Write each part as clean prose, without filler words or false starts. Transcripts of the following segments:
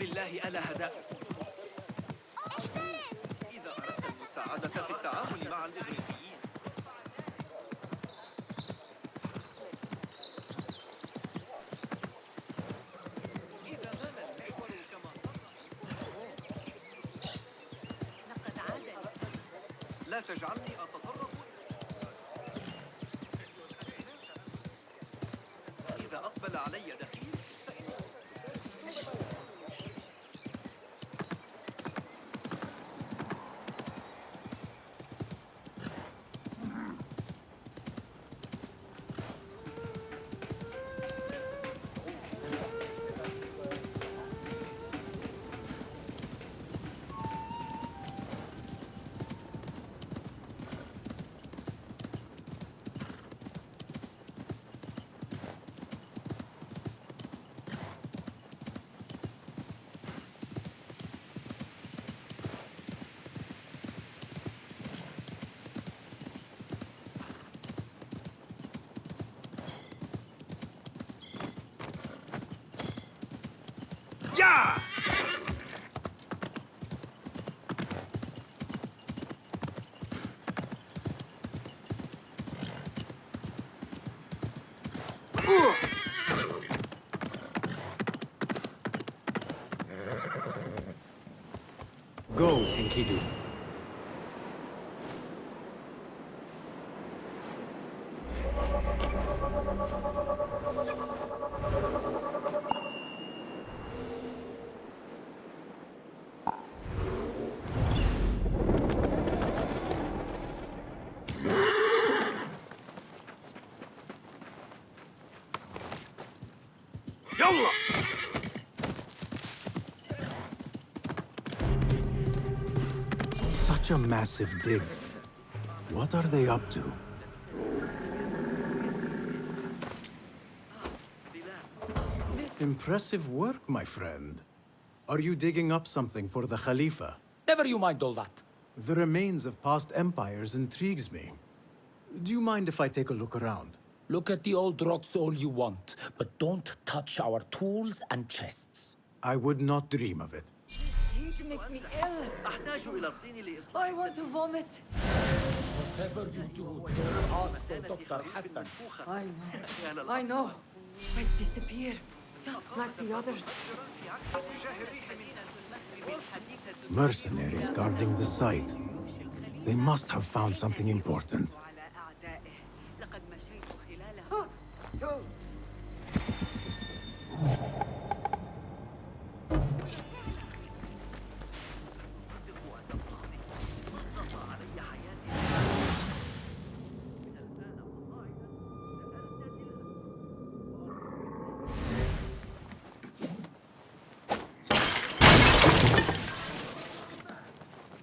بالله ألا هداء. إذا أردت المساعدة في التعامل مع الإغريقيين. إذا مال المحور كما لقد عاد. لا تجعلني أتطرق. إذا أقبل علي دخيل يا Go, Enkidu. يلا. Such a massive dig. What are they up to? Impressive work, my friend. Are you digging up something for the Khalifa? Never you mind all that. The remains of past empires intrigues me. Do you mind if I take a look around? Look at the old rocks all you want, but don't touch our tools and chests. I would not dream of it. Heat makes me ill. أحتاج إلى الطين لإصلاح. I want to vomit. Whatever you do, don't ask for Dr. Hassan. I know. I disappear, just like the others. Mercenaries guarding the site. They must have found something important.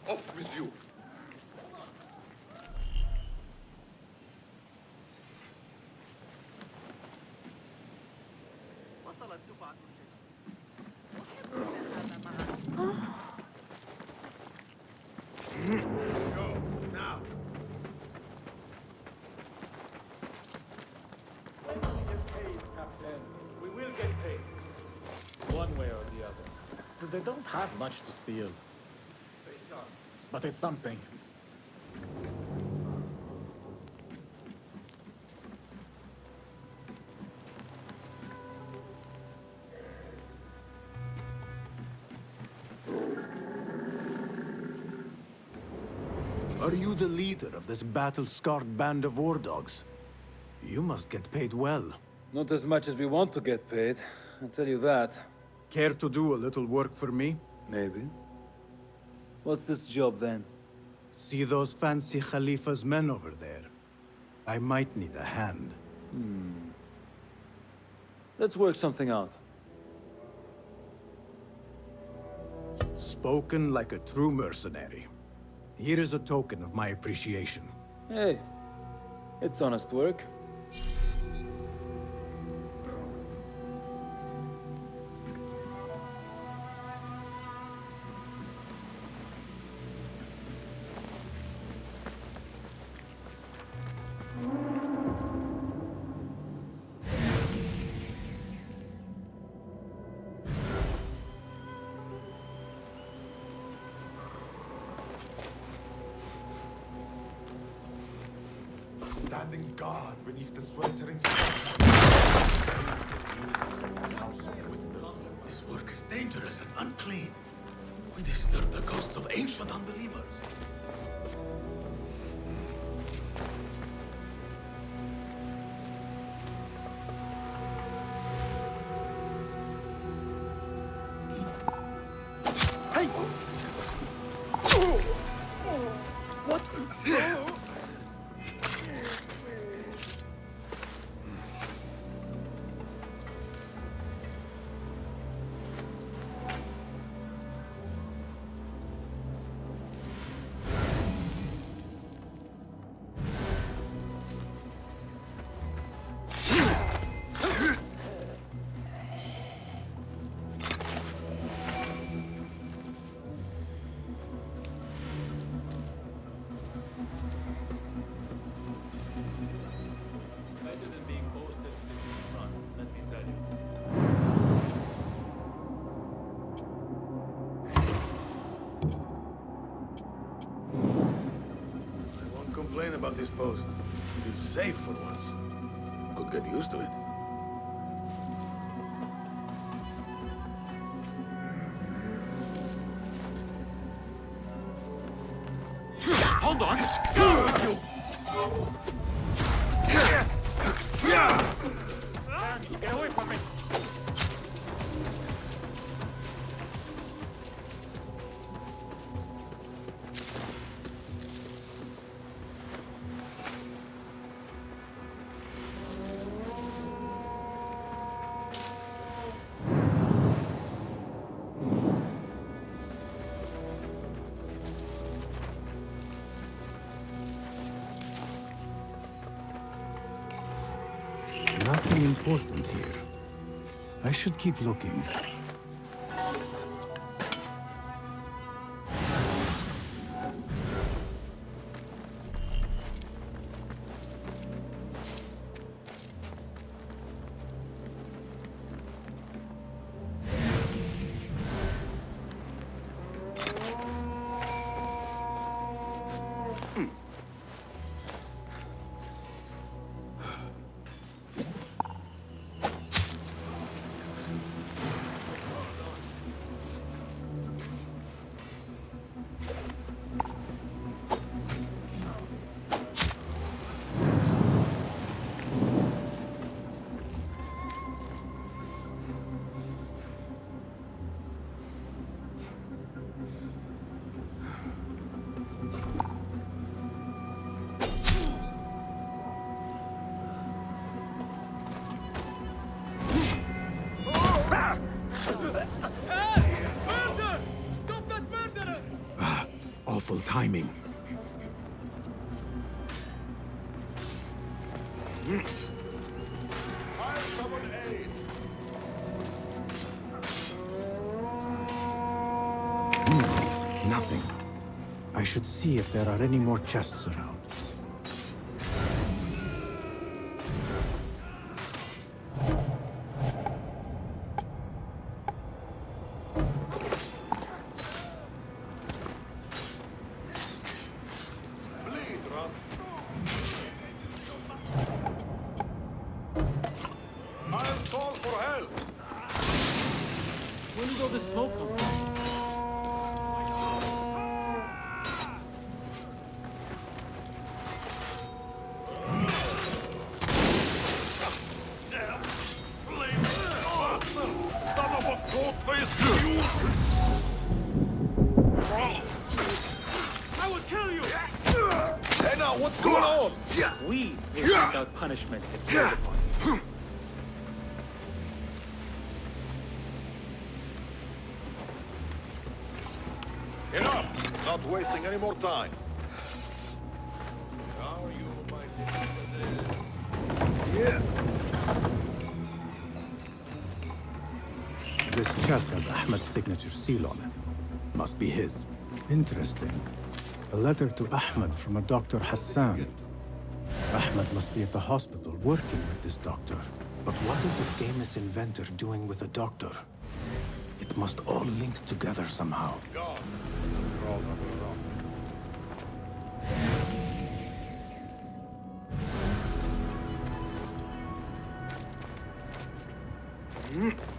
Off with you. وصلت دفعة Go now. When we get paid, Captain, we will get paid. One way or the other. They don't have much to steal. But it's something. Are you the leader of this battle-scarred band of war dogs? You must get paid well. Not as much as we want to get paid, I'll tell you that. Care to do a little work for me? Maybe. What's this job then? See those fancy Khalifa's men over there? I might need a hand. Let's work something out. Spoken like a true mercenary. Here is a token of my appreciation. Hey, it's honest work. standing guard beneath the sweltering sun. This work is dangerous and unclean. We disturb the ghosts of ancient unbelievers. Better than being posted to the front, let me tell you. I won't complain about this post. It is safe for once. Could get used to it. Hold on! Get away from me! Nothing important here. I should keep looking. Awful timing. I'll summon aid. Nothing. I should see if there are any more chests around. Bleed, Rob. I'll call for help. Where did all the smoke come from? Son of a goat-faced you! I will kill you! Hey now, what's going on? We will hand out punishment if called upon. Enough! Not wasting any more time. How are you, my This chest has Ahmed's signature seal on it. Must be his. Interesting. A letter to Ahmed from a Dr. Hassan. Ahmed must be at the hospital working with this doctor. But what is a famous inventor doing with a doctor? It must all link together somehow. God. Crawled under a rock. الرحيم.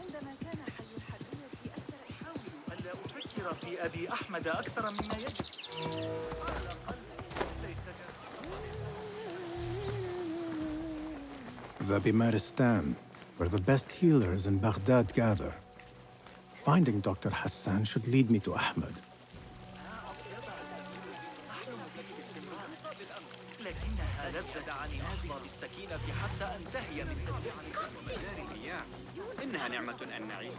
عندما كان حي الحلوية أكثر أحاول ألا أفكر في أبي أحمد أكثر مما يجب. على الأقل ليس The Bimaristan, where the best healers in Baghdad gather. Finding Dr. Hassan should lead me to Ahmed. لكنها لذت عني أحضر السكينة حتى أنتهي بالسكينة ومجاري المياه. إنها نعمة أن نعيش.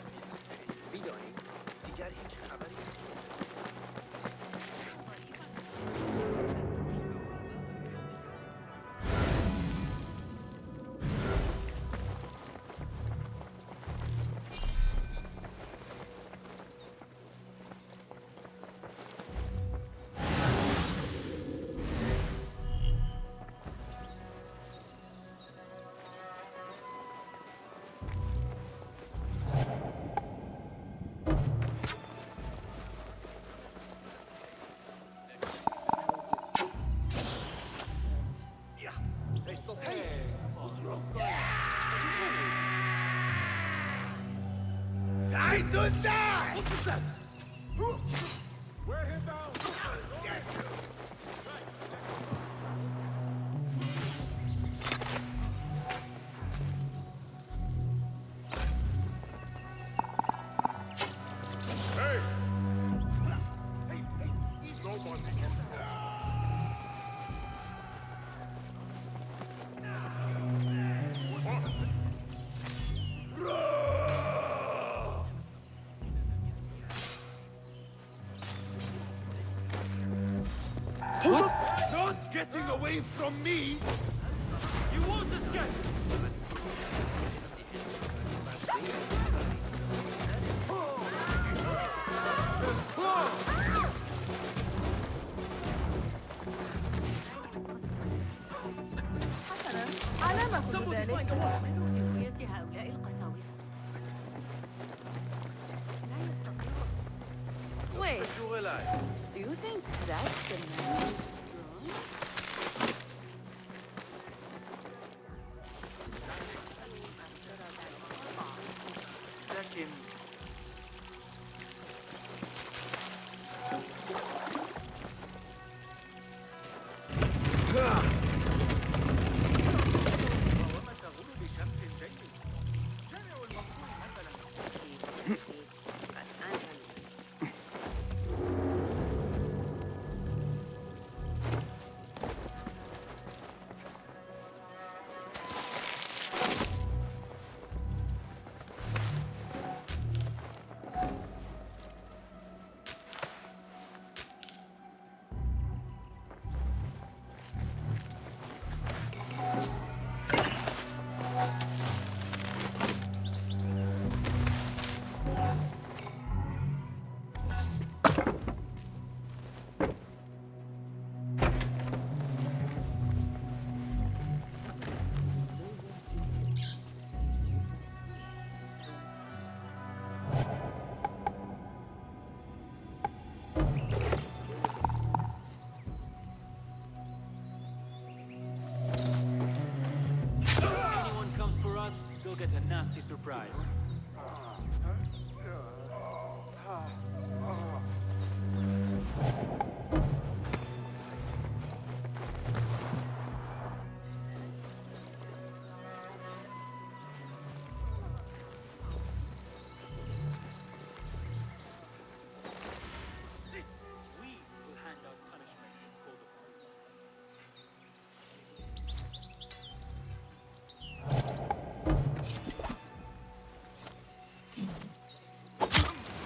Not getting away from me! You won't escape! حسنا، على ما كل ذلك؟ هوية هؤلاء القساوسة لا يستطيعون. Wait, do you think that's the man who's لكن مقاومة غروب شمس get a nasty surprise. We will hand out punishment in court of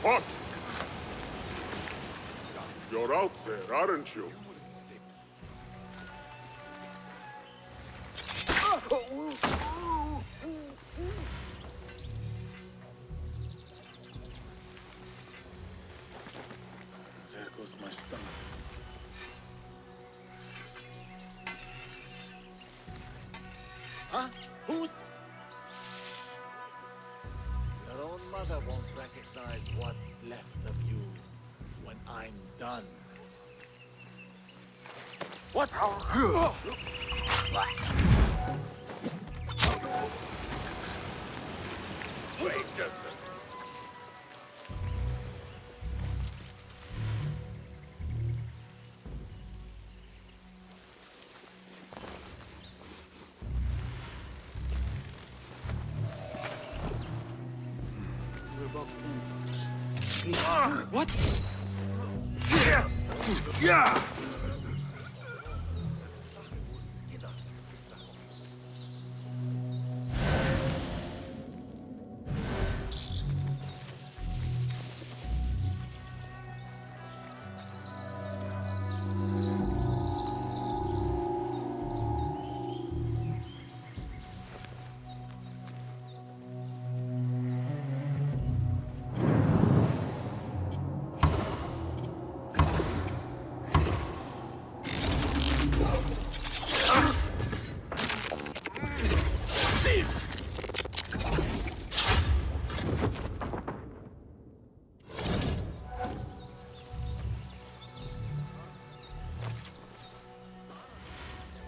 What? You're out there, aren't you? There goes my stomach. Huh? Who's? Your own mother won't recognize what's left of you when I'm done. What? Wait just a What? Yeah!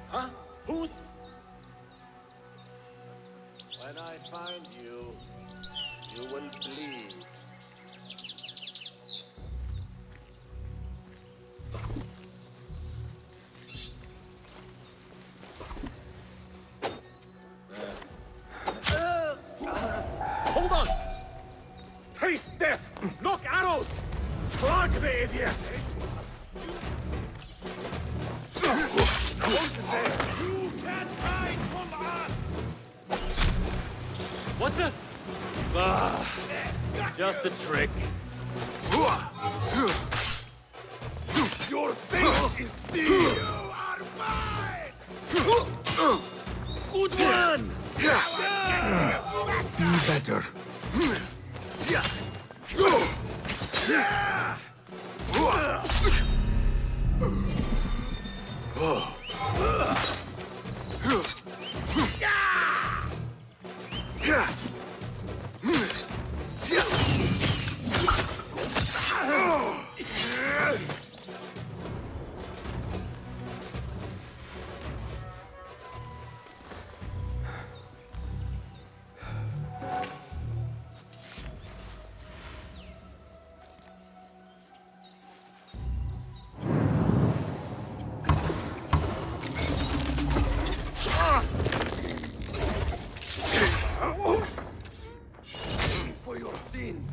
Huh? Who's? When I find you, you will bleed. Hold on! Taste death! Knock arrows! Plug the idiot! You can't hide from us! What the? Just a trick. Your face is sealed! You are mine! Good one! Be better. For your sins!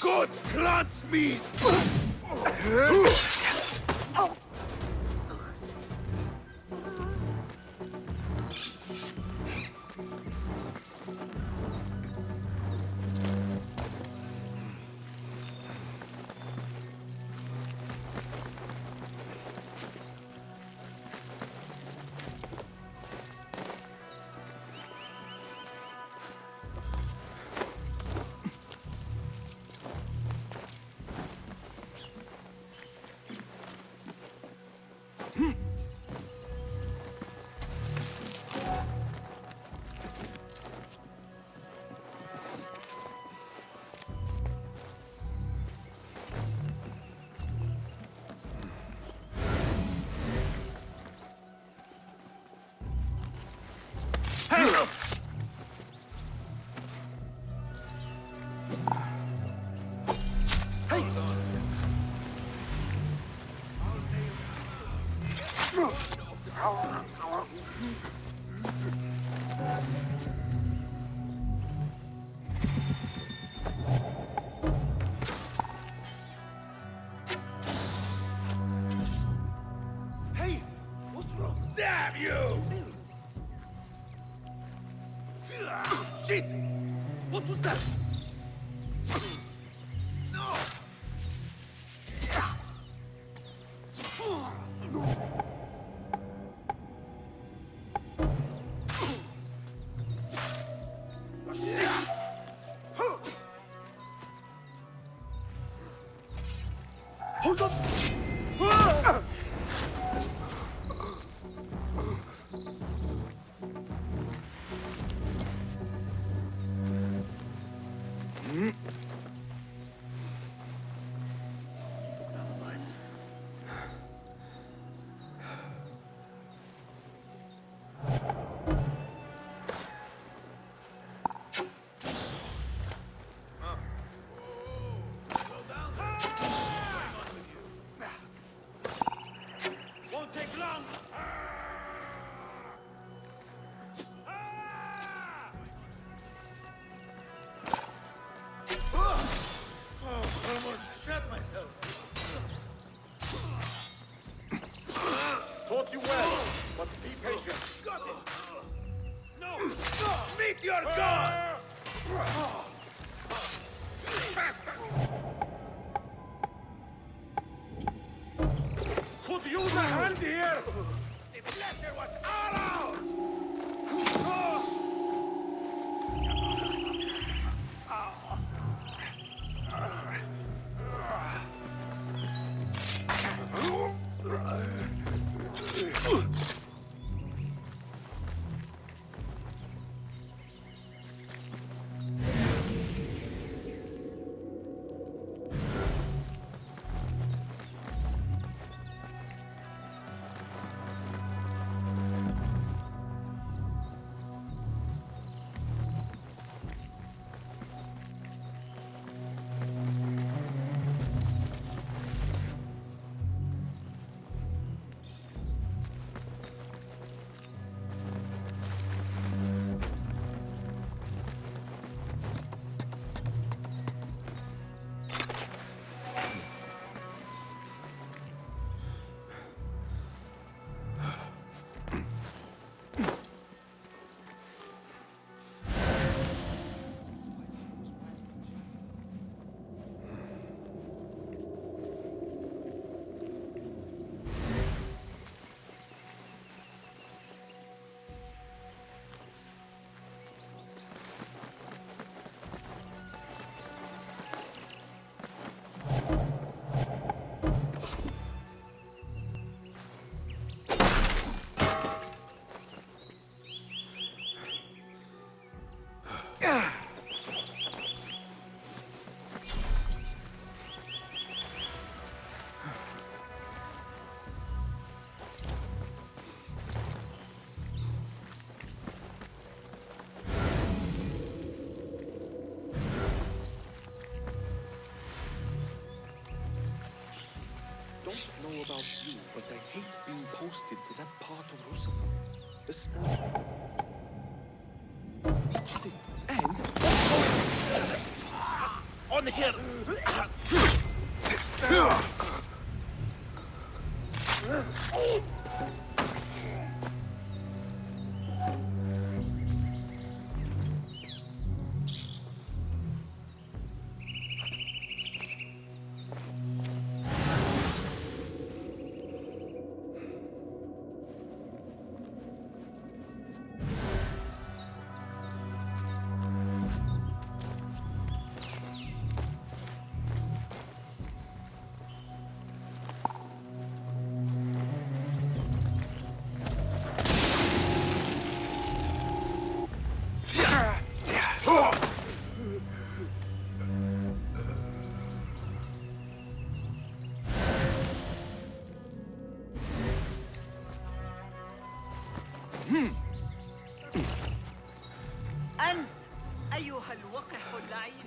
God grants me! Hey! What's wrong? Damn you! Shit! What was that? No! Hold on! Won't take long! Almost shot myself. Taught you well, but be patient. Got it! No! Meet your god! Could use a hand here! The pleasure was all ours! Don't know about you, but I hate being posted to that part of Lucifer. The smell. And on here. أنت أيها الوقح اللعين.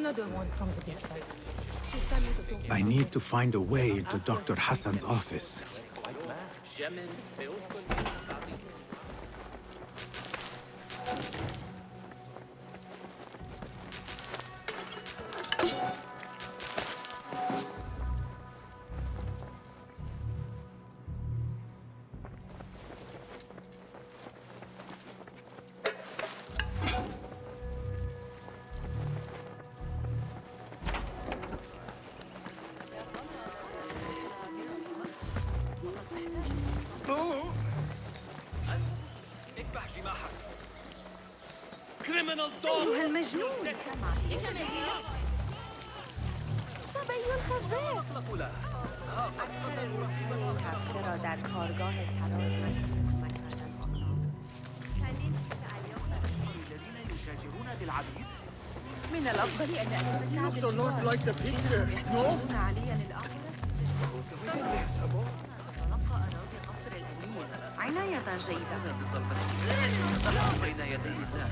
Another one from the big side. I need to find a way into Dr. Hassan's office. اذبح جماحك. أيها المجنون! صبي الخزاف! أطلقوا له. قد قتلوا رهيبا آخر. در کارگاه الذين يتاجرون بالعبيد. من الأفضل أن أتمتع So not like the picture, no? بالقانون عليا للأعمال تلقى أراضي قصر الأمير عناية جيدة ضد المسيح بين يدي الله.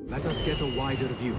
Let us get a wider view.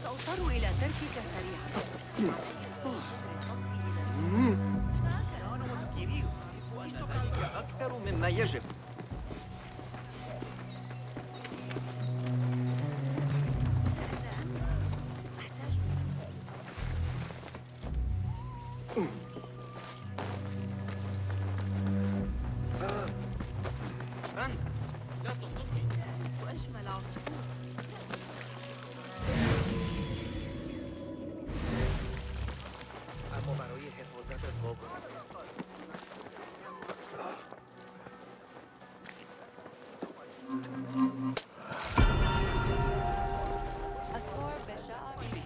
سأضطر إلى تركك سريعا. كانوا مفكرين أن ذلك أكثر مما يجب. وأجمل عصفور.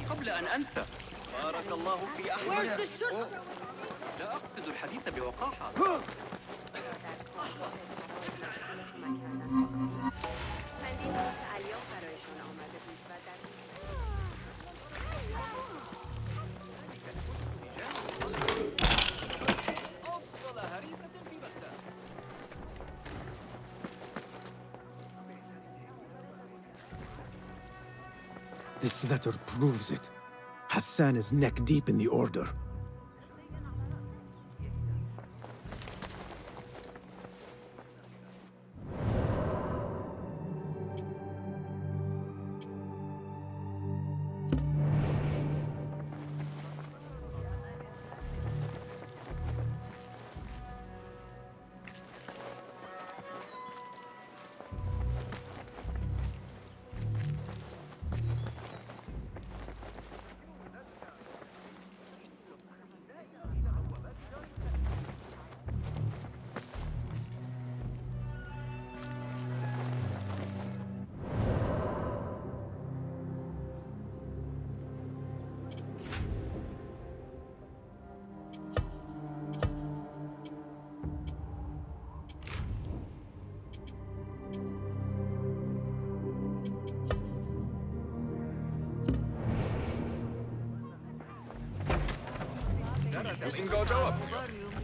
قبل أن أنسى، بارك الله في أحمد. لا أقصد الحديث بوقاحة. أفضل هريسة في بغداد. This letter proves it. Hassan is neck deep in the order.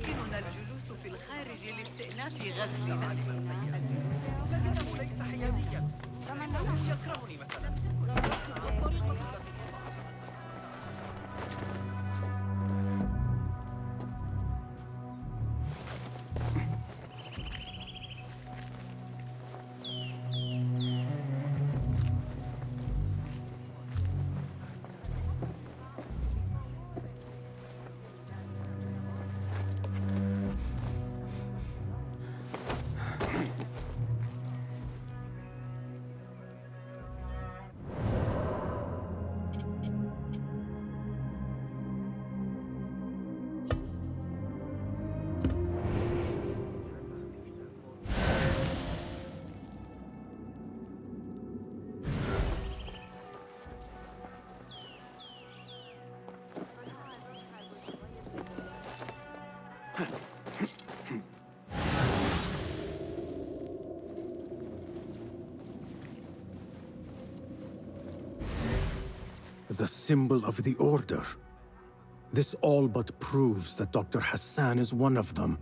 يمكننا الجلوس في الخارج لاستئناف غزلنا. لكنه ليس حياديا. إنه يكرهني مثلا. الطريقة التي The symbol of the Order. This all but proves that Dr. Hassan is one of them.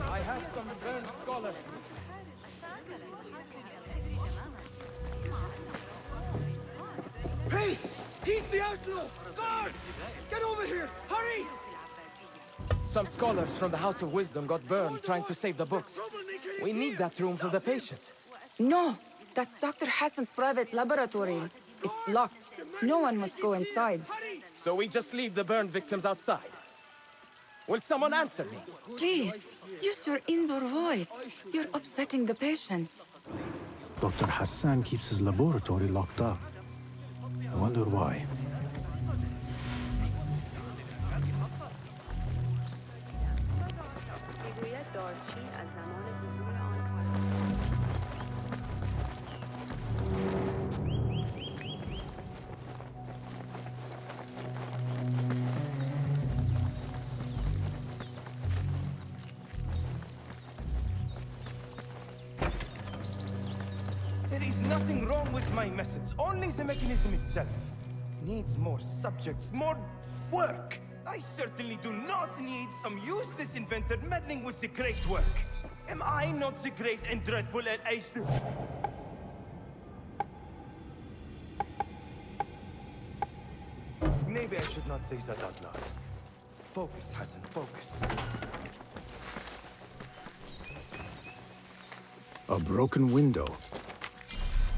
I have some burned scholars. Hey! He's the outlaw! Guard! Get over here! Hurry! Some scholars from the House of Wisdom got burned trying to save the books. We need that room for the patients. No, that's Dr. Hassan's private laboratory. It's locked. No one must go inside. So we just leave the burned victims outside. Will someone answer me? Please, use your indoor voice. You're upsetting the patients. Dr. Hassan keeps his laboratory locked up. I wonder why. There is nothing wrong with my methods, only the mechanism itself. It needs more subjects, more work. I certainly do not need some useless inventor meddling with the great work. Am I not the great and dreadful age? Maybe I should not say that out loud. Focus, Hassan, focus. A broken window.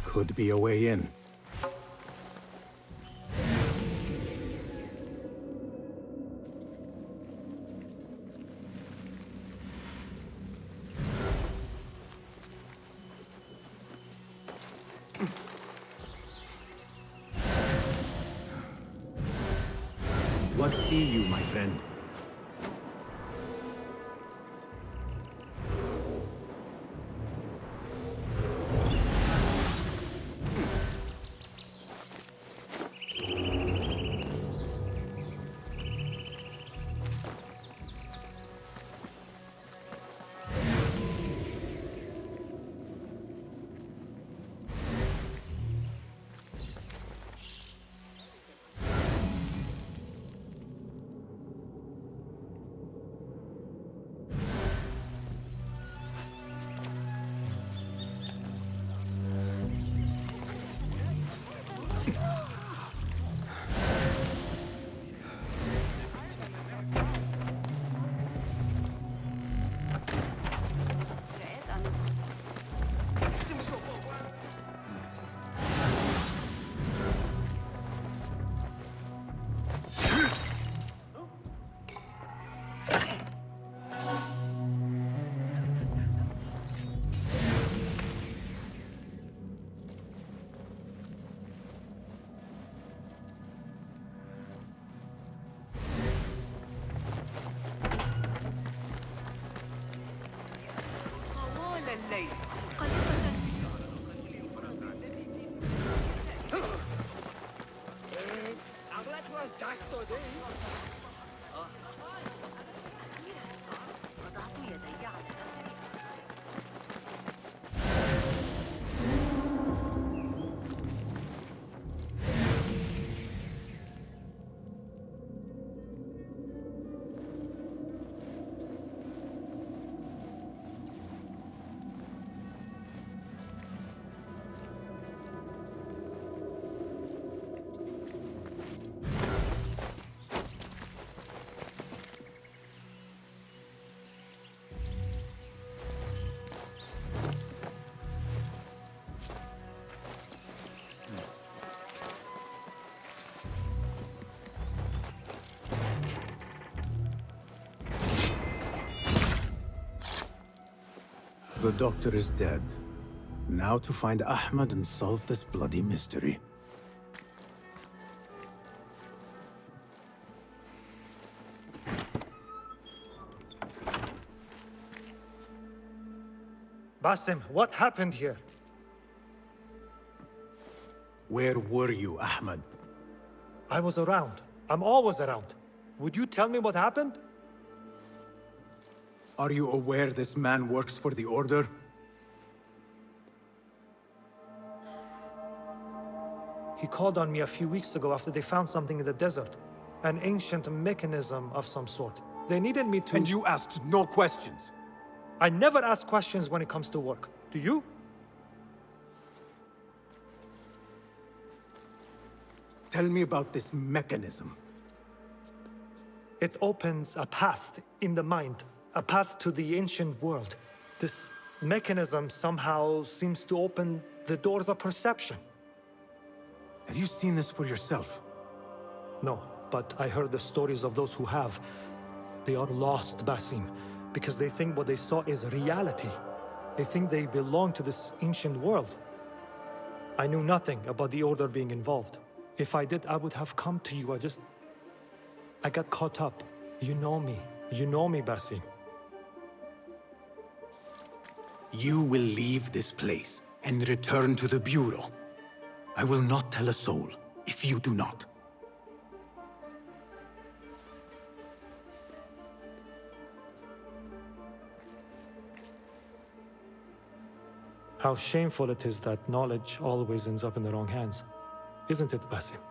Could be a way in. What see you, my friend? The doctor is dead. Now to find Ahmed and solve this bloody mystery. Basim, what happened here? Where were you, Ahmed? I was around. I'm always around. Would you tell me what happened? Are you aware this man works for the Order? He called on me a few weeks ago after they found something in the desert. An ancient mechanism of some sort. They needed me to... And you asked no questions? I never ask questions when it comes to work. Do you? Tell me about this mechanism. It opens a path in the mind, a path to the ancient world. This mechanism somehow seems to open the doors of perception. Have you seen this for yourself? No, but I heard the stories of those who have. They are lost, Basim, because they think what they saw is reality. They think they belong to this ancient world. I knew nothing about the Order being involved. If I did, I would have come to you. I got caught up. You know me. You know me, Basim. You will leave this place and return to the Bureau. I will not tell a soul if you do not. How shameful it is that knowledge always ends up in the wrong hands. Isn't it, Basim?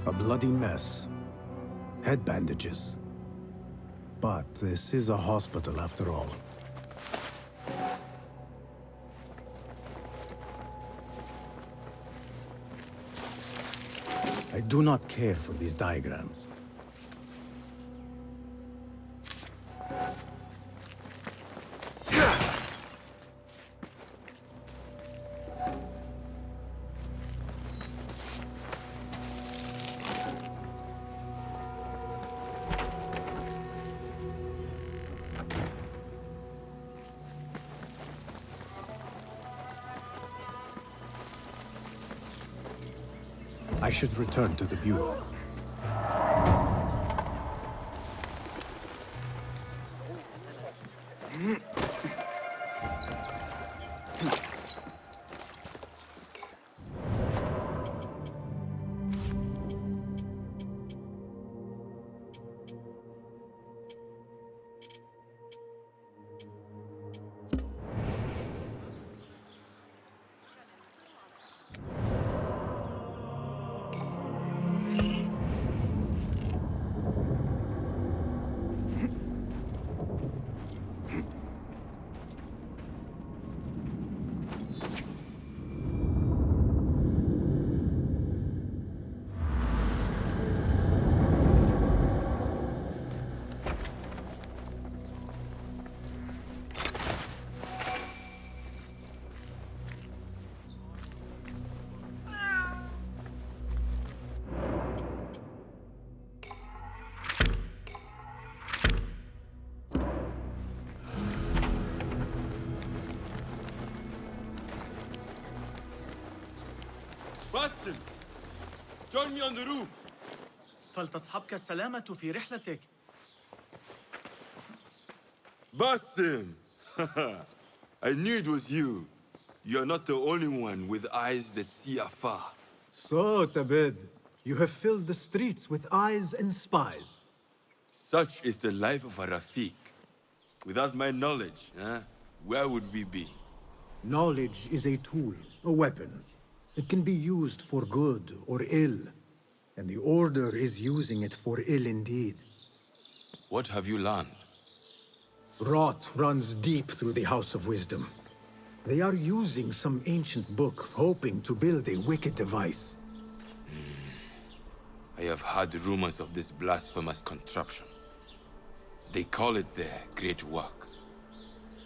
A bloody mess. Head bandages. But this is a hospital after all. I do not care for these diagrams. I should return to the Bureau. Basim! Join me on the roof! فلتصحبك السلامة في رحلتك. Basim! I knew it was you. You're not the only one with eyes that see afar. So, Tabid, you have filled the streets with eyes and spies. Such is the life of a Rafiq. Without my knowledge, where would we be? Knowledge is a tool, a weapon. It can be used for good or ill. And the Order is using it for ill indeed. What have you learned? Rot runs deep through the House of Wisdom. They are using some ancient book, hoping to build a wicked device. I have heard rumors of this blasphemous contraption. They call it their great work.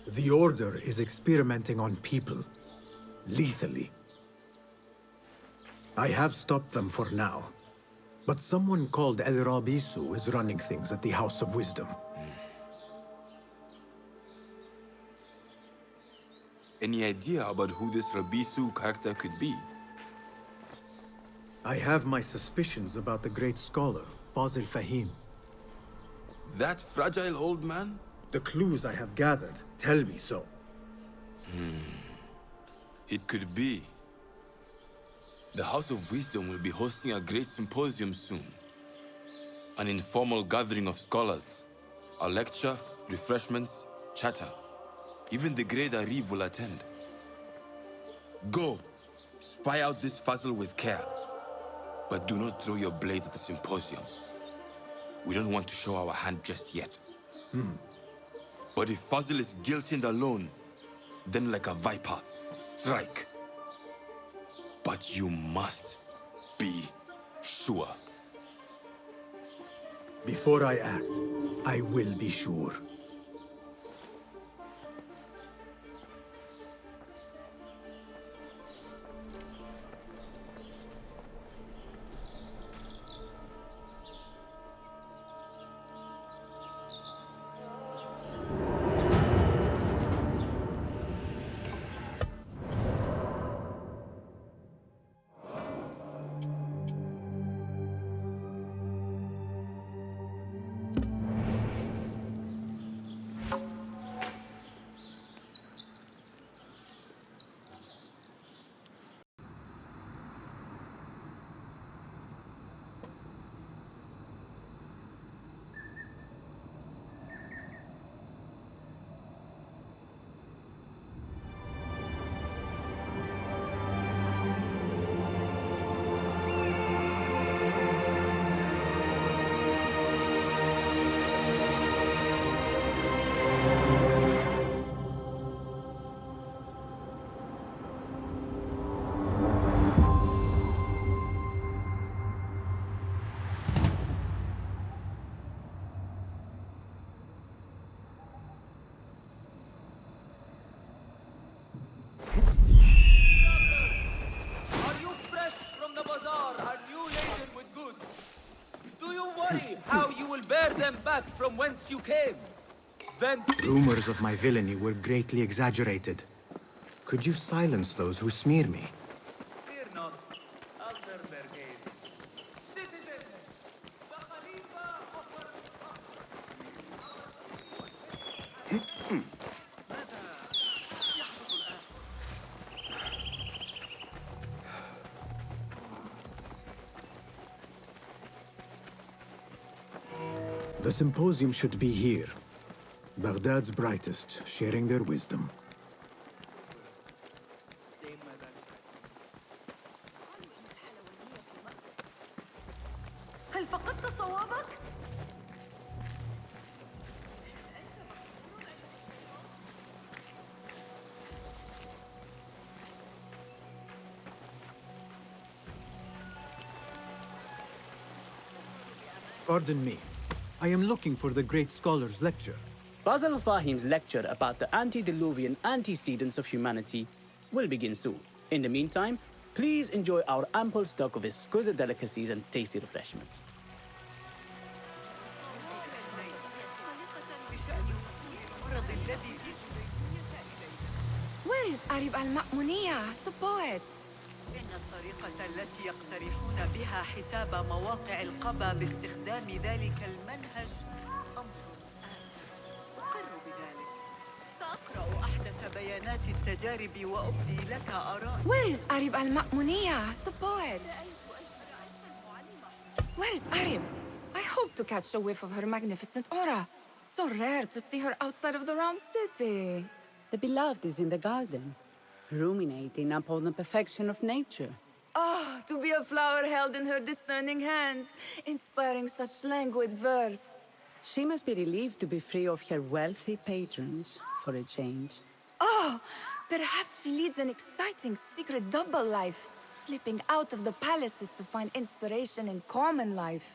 The Order is experimenting on people, lethally. I have stopped them for now, but someone called El Rabisu is running things at the House of Wisdom. Any idea about who this Rabisu character could be? I have my suspicions about the great scholar, Fazil Fahim. That fragile old man? The clues I have gathered tell me so. It could be. The House of Wisdom will be hosting a great symposium soon. An informal gathering of scholars. A lecture, refreshments, chatter. Even the great Arib will attend. Go, spy out this puzzle with care. But do not throw your blade at the symposium. We don't want to show our hand just yet. But if Fazil is guilty and alone, then like a viper, strike. But you must be sure. Before I act, I will be sure. Are you fresh from the bazaar and you laden with goods? Do you worry how you will bear them back from whence you came? Then Rumors of my villainy were greatly exaggerated. Could you silence those who smear me? fear not. Alderbergate. Citizen, the Khalifa offers The symposium should be here. Baghdad's brightest, sharing their wisdom. هل فقدت صوابك؟ Pardon me. I am looking for the great scholar's lecture. Basil Fahim's lecture about the antediluvian antecedents of humanity will begin soon. In the meantime, please enjoy our ample stock of exquisite delicacies and tasty refreshments. Where is Arib al-Ma'muniya, the poet? إن الطريقة التي يقترحون بها حساب مواقع القبا باستخدام ذلك المنهج أمر أقر بذلك. سأقرأ أحدث بيانات التجارب وأبدي لك آرائي. Where is Arib al-Ma'muniya, the poet? Where is Arib? I hope to catch a whiff of her magnificent aura. So rare to see her outside of the round city. The beloved is in the garden, ruminating upon the perfection of nature. Oh, to be a flower held in her discerning hands, inspiring such languid verse. She must be relieved to be free of her wealthy patrons, for a change. Oh, perhaps she leads an exciting secret double life, slipping out of the palaces to find inspiration in common life.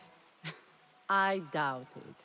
I doubt it.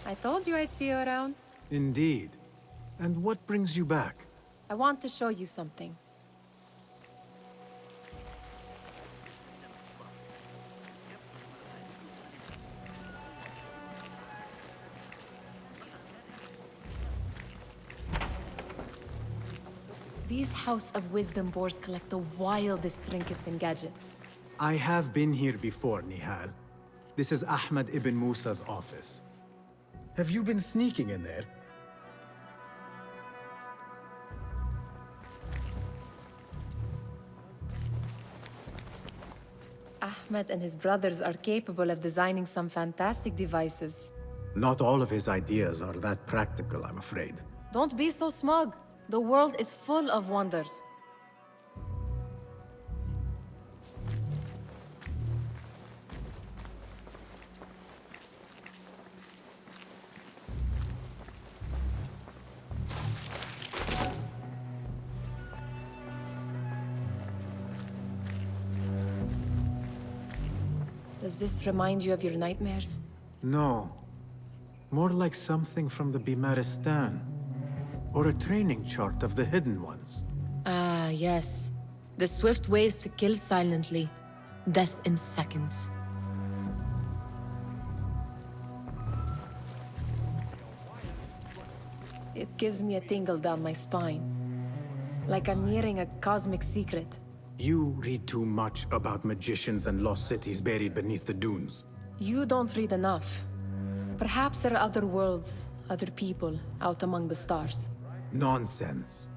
I told you I'd see you around. Indeed. And what brings you back? I want to show you something. These House of Wisdom boars collect the wildest trinkets and gadgets. I have been here before, Nihal. This is Ahmed ibn Musa's office. Have you been sneaking in there? Ahmed and his brothers are capable of designing some fantastic devices. Not all of his ideas are that practical, I'm afraid. Don't be so smug. The world is full of wonders. Does this remind you of your nightmares? No. More like something from the Bimaristan. Or a training chart of the Hidden Ones. Ah, yes. The swift ways to kill silently. Death in seconds. It gives me a tingle down my spine. Like I'm nearing a cosmic secret. You read too much about magicians and lost cities buried beneath the dunes. You don't read enough. Perhaps there are other worlds, other people, out among the stars. Nonsense.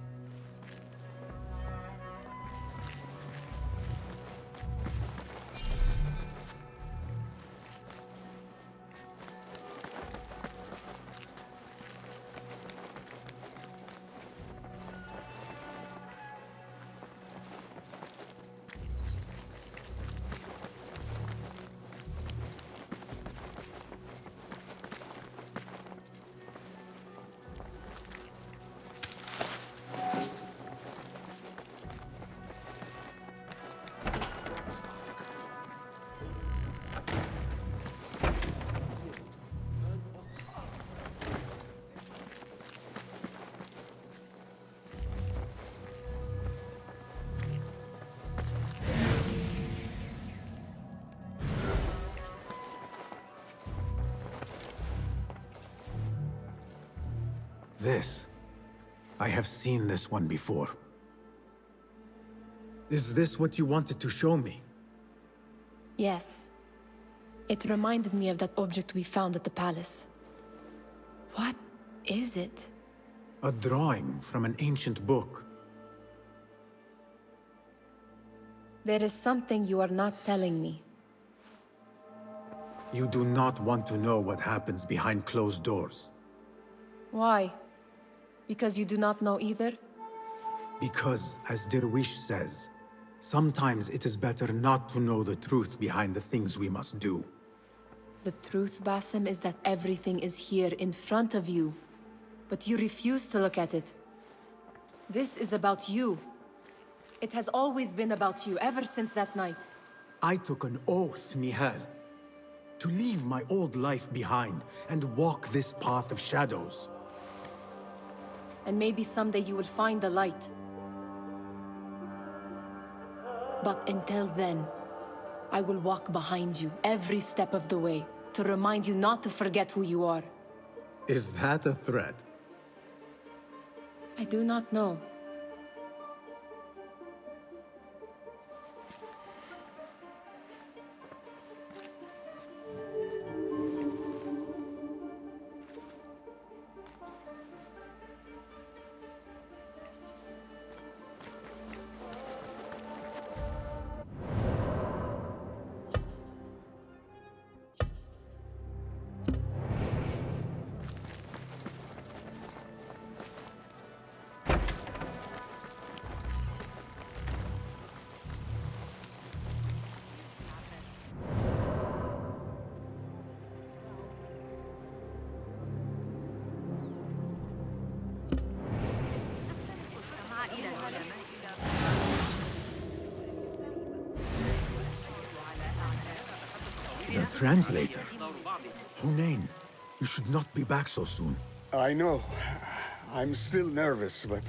This. I have seen this one before. Is this what you wanted to show me? Yes. It reminded me of that object we found at the palace. What is it? A drawing from an ancient book. There is something you are not telling me. You do not want to know what happens behind closed doors. Why? Because you do not know either? Because, as Derwish says, sometimes it is better not to know the truth behind the things we must do. The truth, Basim, is that everything is here in front of you. But you refuse to look at it. This is about you. It has always been about you, ever since that night. I took an oath, Nihal, to leave my old life behind and walk this path of shadows. And maybe someday you will find the light. But until then, I will walk behind you every step of the way to remind you not to forget who you are. Is that a threat? I do not know. The translator. Hunain, you should not be back so soon. I know. I'm still nervous, but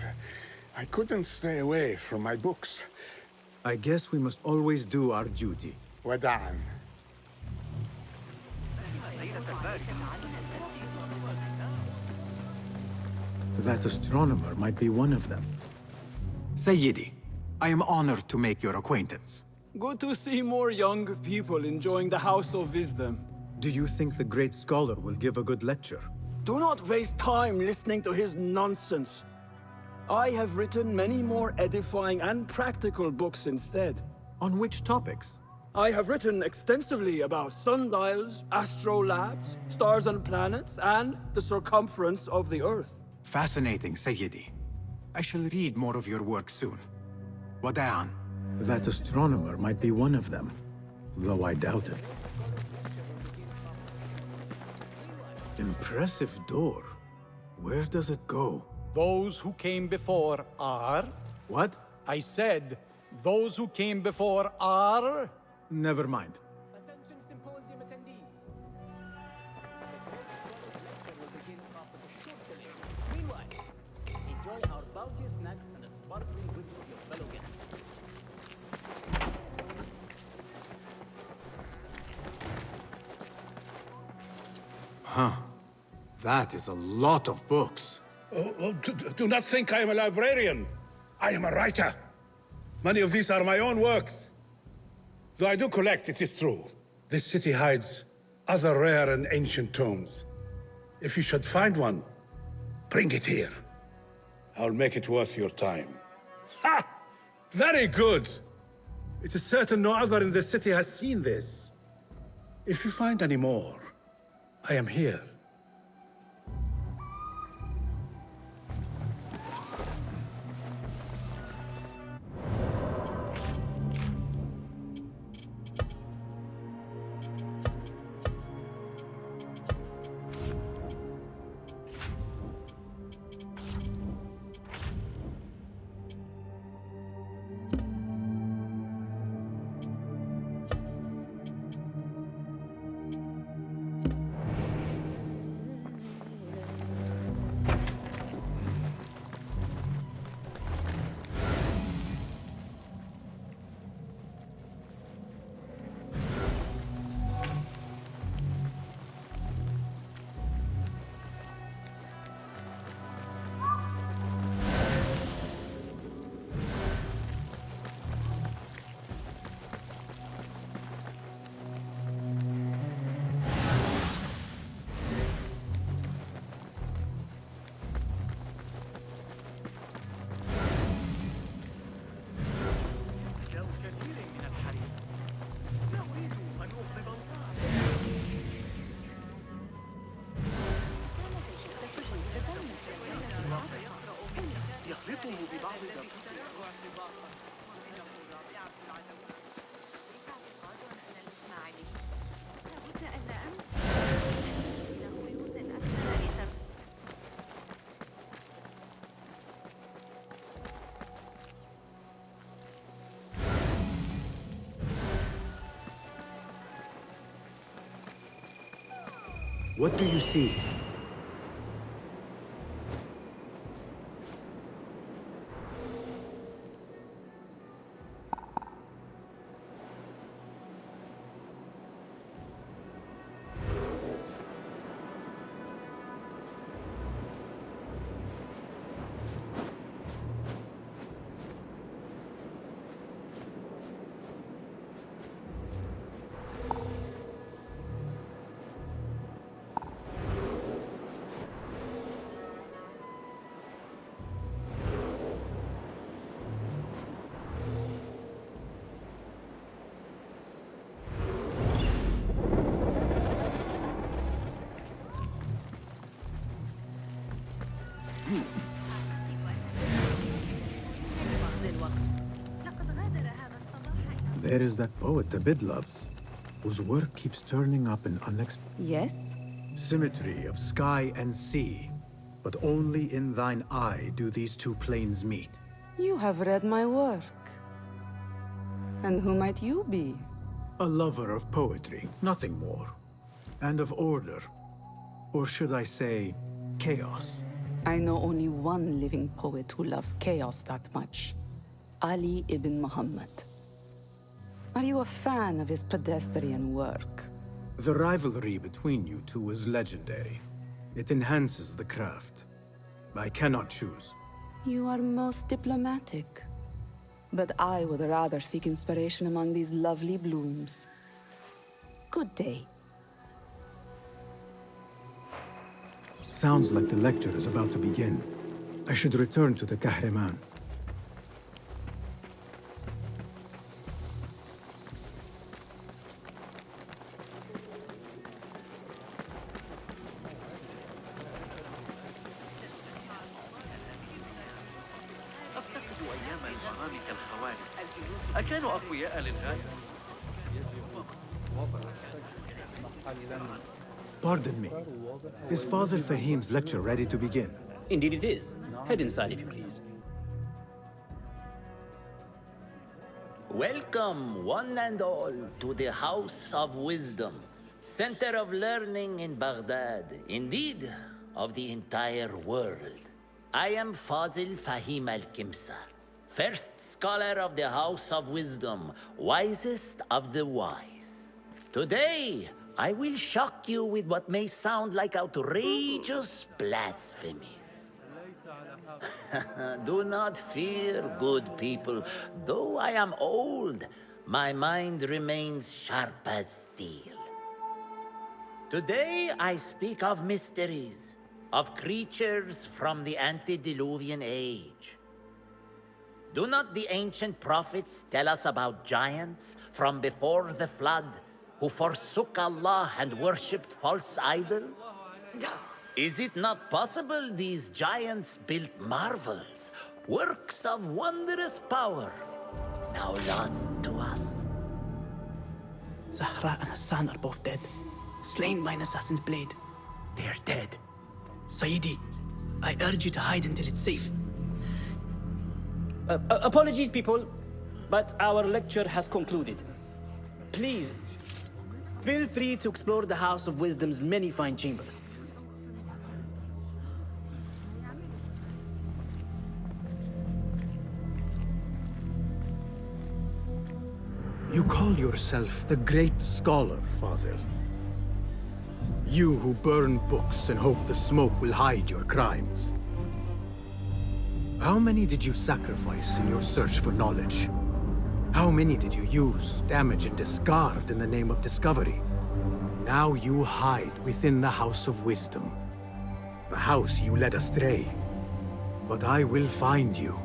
I couldn't stay away from my books. I guess we must always do our duty. Wada'an. That astronomer might be one of them. Sayyidi, I am honored to make your acquaintance. Good to see more young people enjoying the House of Wisdom. Do you think the great scholar will give a good lecture? Do not waste time listening to his nonsense. I have written many more edifying and practical books instead. On which topics? I have written extensively about sundials, astrolabes, stars and planets, and the circumference of the Earth. Fascinating, Sayyidi. I shall read more of your work soon. Wada'an. That astronomer might be one of them, though I doubt it. Impressive door. Where does it go? Those who came before are... What? I said, those who came before are... Never mind. Attention Symposium attendees. Meanwhile, enjoy our bounteous snacks and a sparkling drink with your fellow guests. Huh. That is a lot of books. Do not think I am a librarian. I am a writer. Many of these are my own works. Though I do collect, it is true. This city hides other rare and ancient tomes. If you should find one, bring it here. I'll make it worth your time. Ha! Very good! It is certain no other in the city has seen this. If you find any more, I am here. What do you see? There is that poet Abid loves, whose work keeps turning up in unexpected... Yes? Symmetry of sky and sea, but only in thine eye do these two planes meet. You have read my work. And who might you be? A lover of poetry, nothing more. and of order. Or should I say, chaos? I know only one living poet who loves chaos that much. Ali ibn Muhammad. Are you a fan of his pedestrian work? The rivalry between you two is legendary. It enhances the craft. I cannot choose. You are most diplomatic. But I would rather seek inspiration among these lovely blooms. Good day. Sounds like the lecture is about to begin. I should return to the Kahraman. أفتقد أيام المرام كالخوارج. أكانوا أقوياء للغاية؟ Pardon me. Is Fazil Fahim's lecture ready to begin? Indeed it is. Head inside if you please. Welcome, one and all, to the House of Wisdom, center of learning in Baghdad, indeed, of the entire world. I am Fazil Fahim al-Kimsa, first scholar of the House of Wisdom, wisest of the wise. Today, I will shock you with what may sound like outrageous blasphemies. Do not fear, good people. Though I am old, my mind remains sharp as steel. Today I speak of mysteries, of creatures from the antediluvian age. Do not the ancient prophets tell us about giants from before the flood who forsook Allah and worshipped false idols? Is it not possible these giants built marvels, works of wondrous power, now lost to us? Zahra and Hassan are both dead, slain by an assassin's blade. They're dead. Sayyidi, I urge you to hide until it's safe. Apologies, people, but our lecture has concluded. Please, feel free to explore the House of Wisdom's many fine chambers. You call yourself the great scholar, Fazil. You who burn books and hope the smoke will hide your crimes. How many did you sacrifice in your search for knowledge? How many did you use, damage, and discard in the name of discovery? Now you hide within the House of Wisdom. The house you led astray. But I will find you.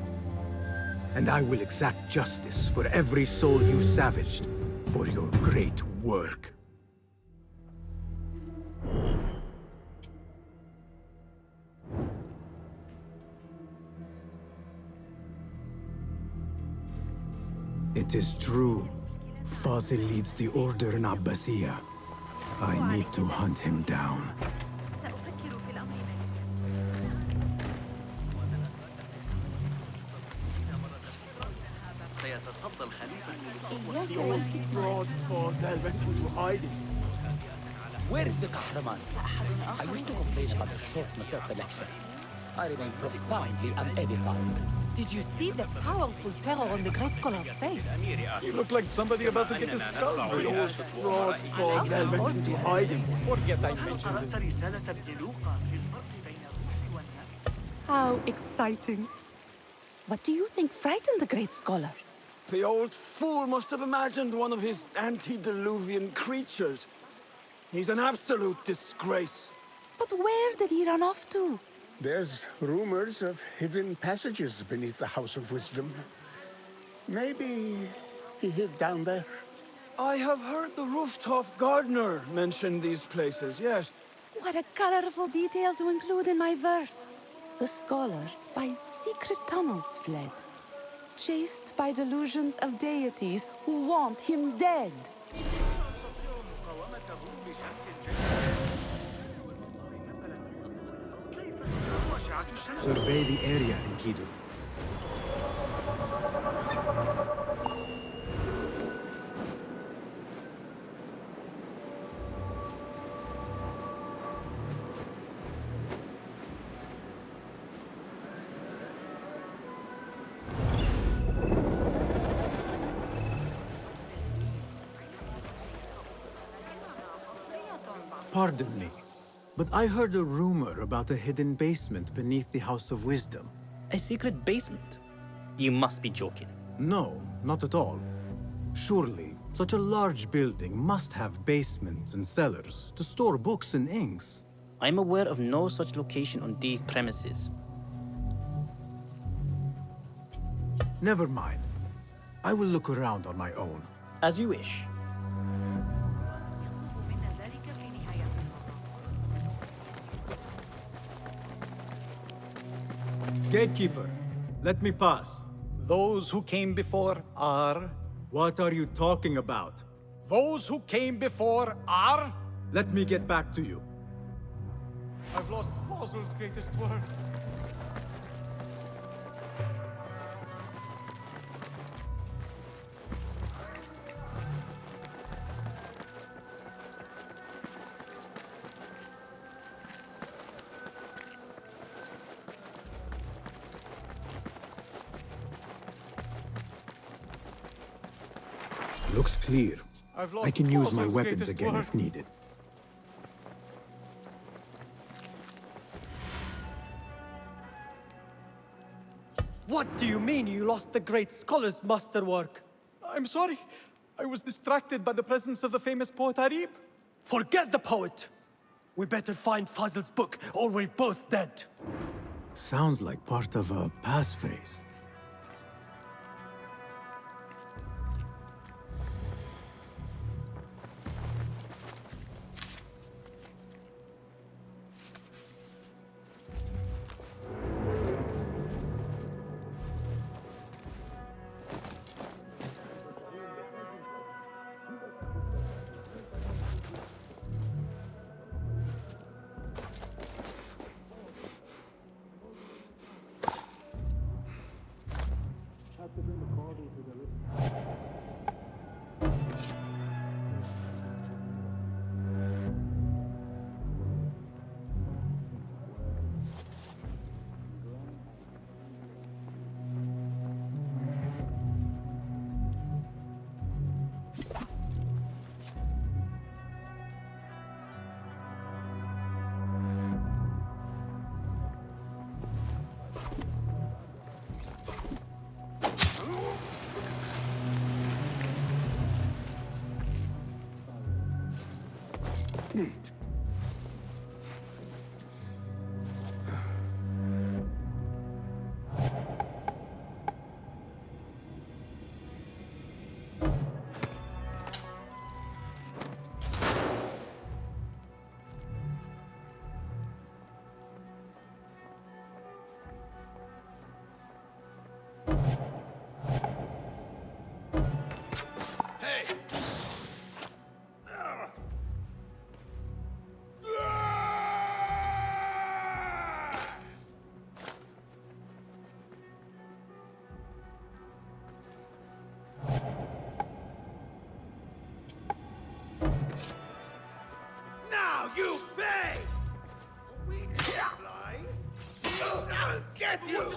And I will exact justice for every soul you savaged for your great work. It is true. Fazil leads the order in Abbasiyah. I need to hunt him down. Broad Fazil went into hiding. Where is the Kahraman? I wish to complain about the shortness of the lecture. I remain profoundly unedified. Did you see the powerful terror on the great scholar's face? He looked like somebody about to get his skull. The old fraud Fazil went into hiding. Forget I mentioned it. How exciting. What do you think frightened the great scholar? The old fool must have imagined one of his antediluvian creatures. He's an absolute disgrace. But where did he run off to? There's rumors of hidden passages beneath the House of Wisdom. Maybe he hid down there. I have heard the rooftop gardener mention these places, yes. What a colorful detail to include in my verse. The scholar by secret tunnels fled, chased by delusions of deities who want him dead. Survey the area, Enkidu. Pardon me, but I heard a rumor about a hidden basement beneath the House of Wisdom. A secret basement? You must be joking. No, not at all. Surely, such a large building must have basements and cellars to store books and inks. I'm aware of no such location on these premises. Never mind. I will look around on my own. As you wish. Gatekeeper, let me pass. Those who came before are... What are you talking about? Those who came before are... Let me get back to you. I've lost Fazl's greatest word. Looks clear. I can use my Fazl's weapons greatest again word. if needed. What do you mean you lost the great scholar's masterwork? I'm sorry. I was distracted by the presence of the famous poet Arib. Forget the poet! We better find Fazl's book, or we're both dead. Sounds like part of a passphrase. Now you pay! We can't fly! I'll get you!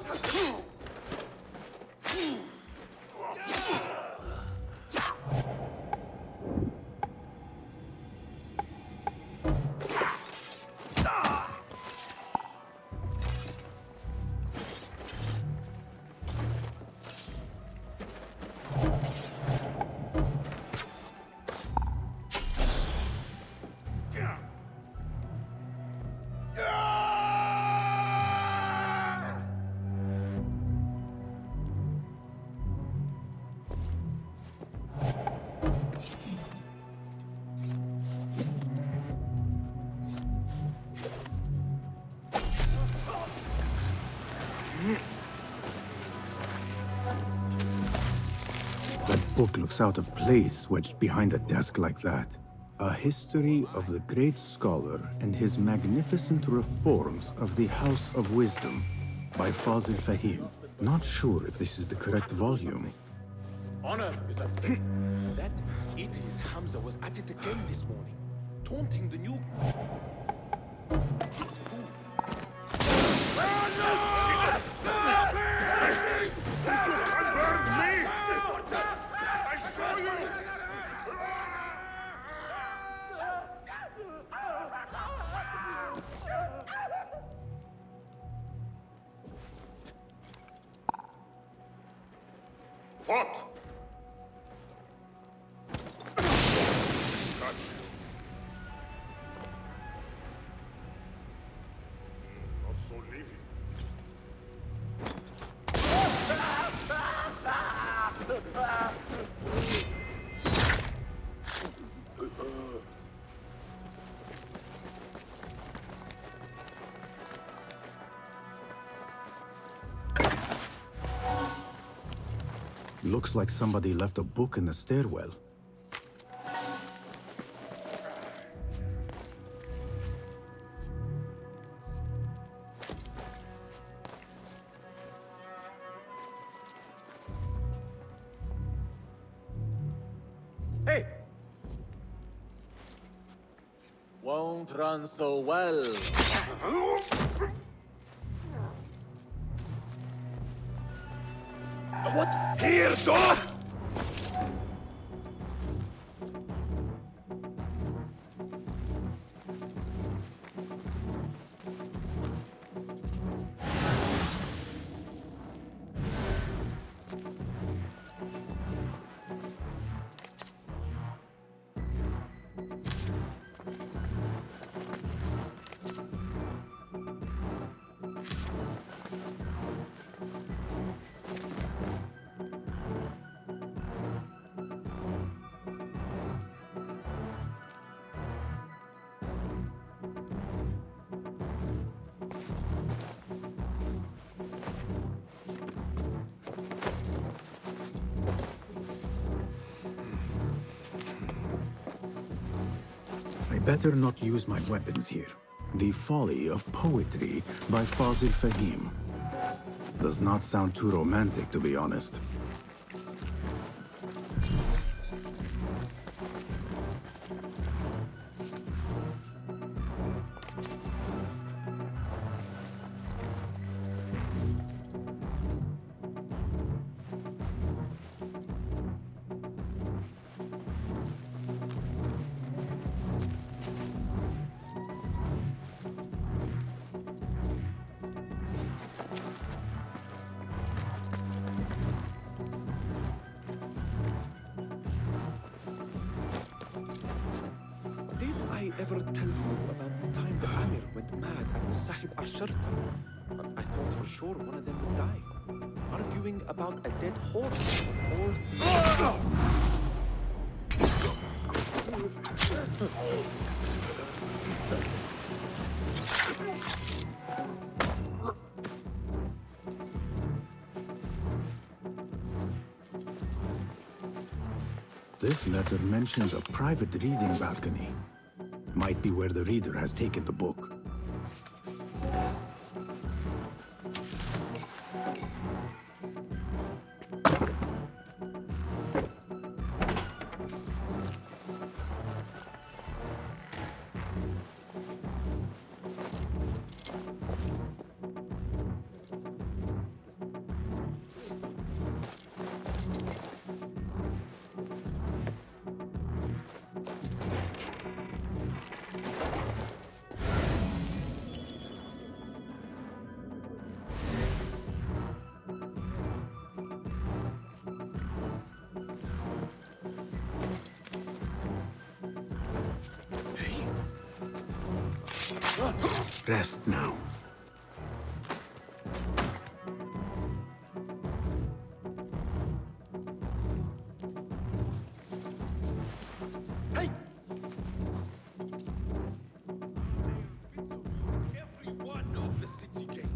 That book looks out of place wedged behind a desk like that. A history of the great scholar and his magnificent reforms of the House of Wisdom by Fazil Fahim. Not sure if this is the correct volume. Honor is at stake. That idiot Hamza was at it again this morning, taunting the new... fought. Touch. Not so leavy. Looks like somebody left a book in the stairwell. Hey! Won't run so well. What? Here, door! Better not use my weapons here. The Folly of Poetry by Fazil Fahim. Does not sound too romantic, to be honest. Ever tell you about the time the Amir went mad at the Sahib Al-Sharta? But I thought for sure one of them would die. Arguing about a dead horse or... This letter mentions a private reading balcony. Might be where the reader has taken the book. Rest now. Hey! Every one of the city gates.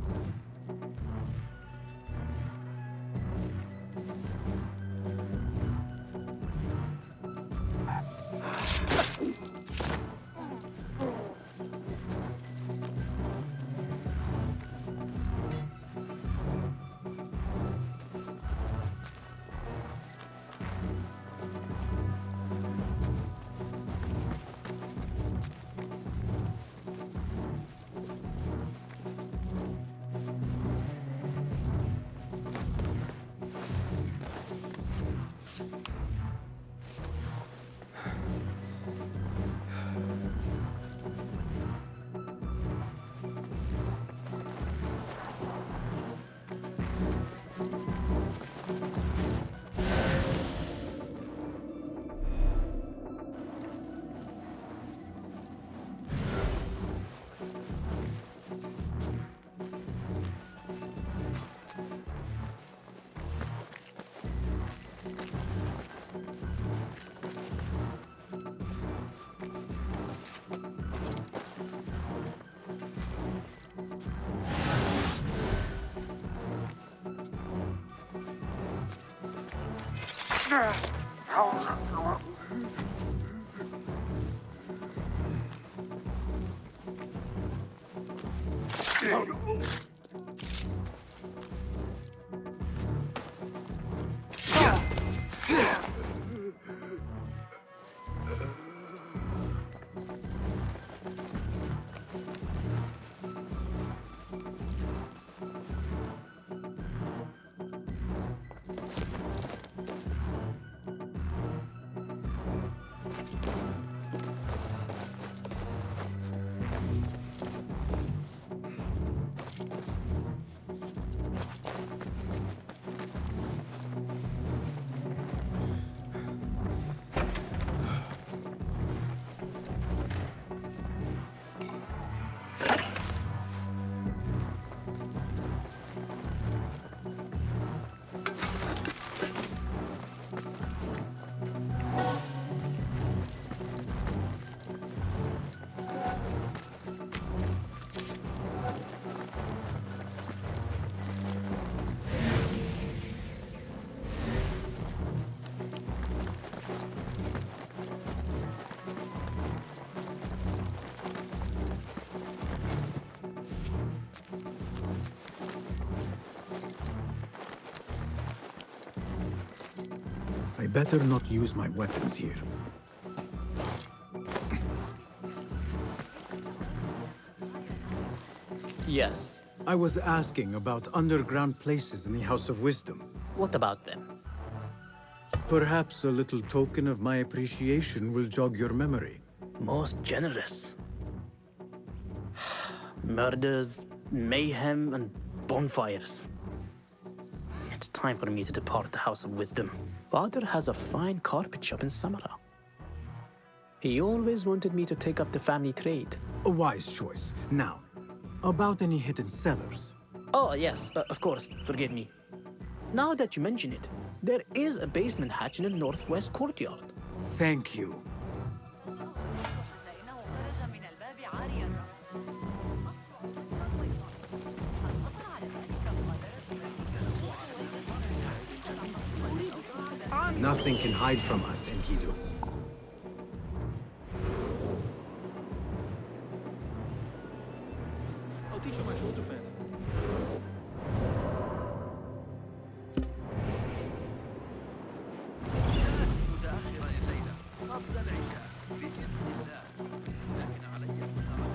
I better not use my weapons here. Yes. I was asking about underground places in the House of Wisdom. What about them? Perhaps a little token of my appreciation will jog your memory. Most generous. Murders, mayhem, and bonfires. It's time for me to depart the House of Wisdom. Father has a fine carpet shop in Samarra. He always wanted me to take up the family trade. A wise choice. Now, about any hidden cellars? Oh, yes, of course, forgive me. Now that you mention it, there is a basement hatch in the northwest courtyard. Thank you. Nothing can hide from us, Enkidu. I'll teach you my shoulder bend. متأخرا الليلة قبل العشاء بإذن الله، لكن علي الترحل.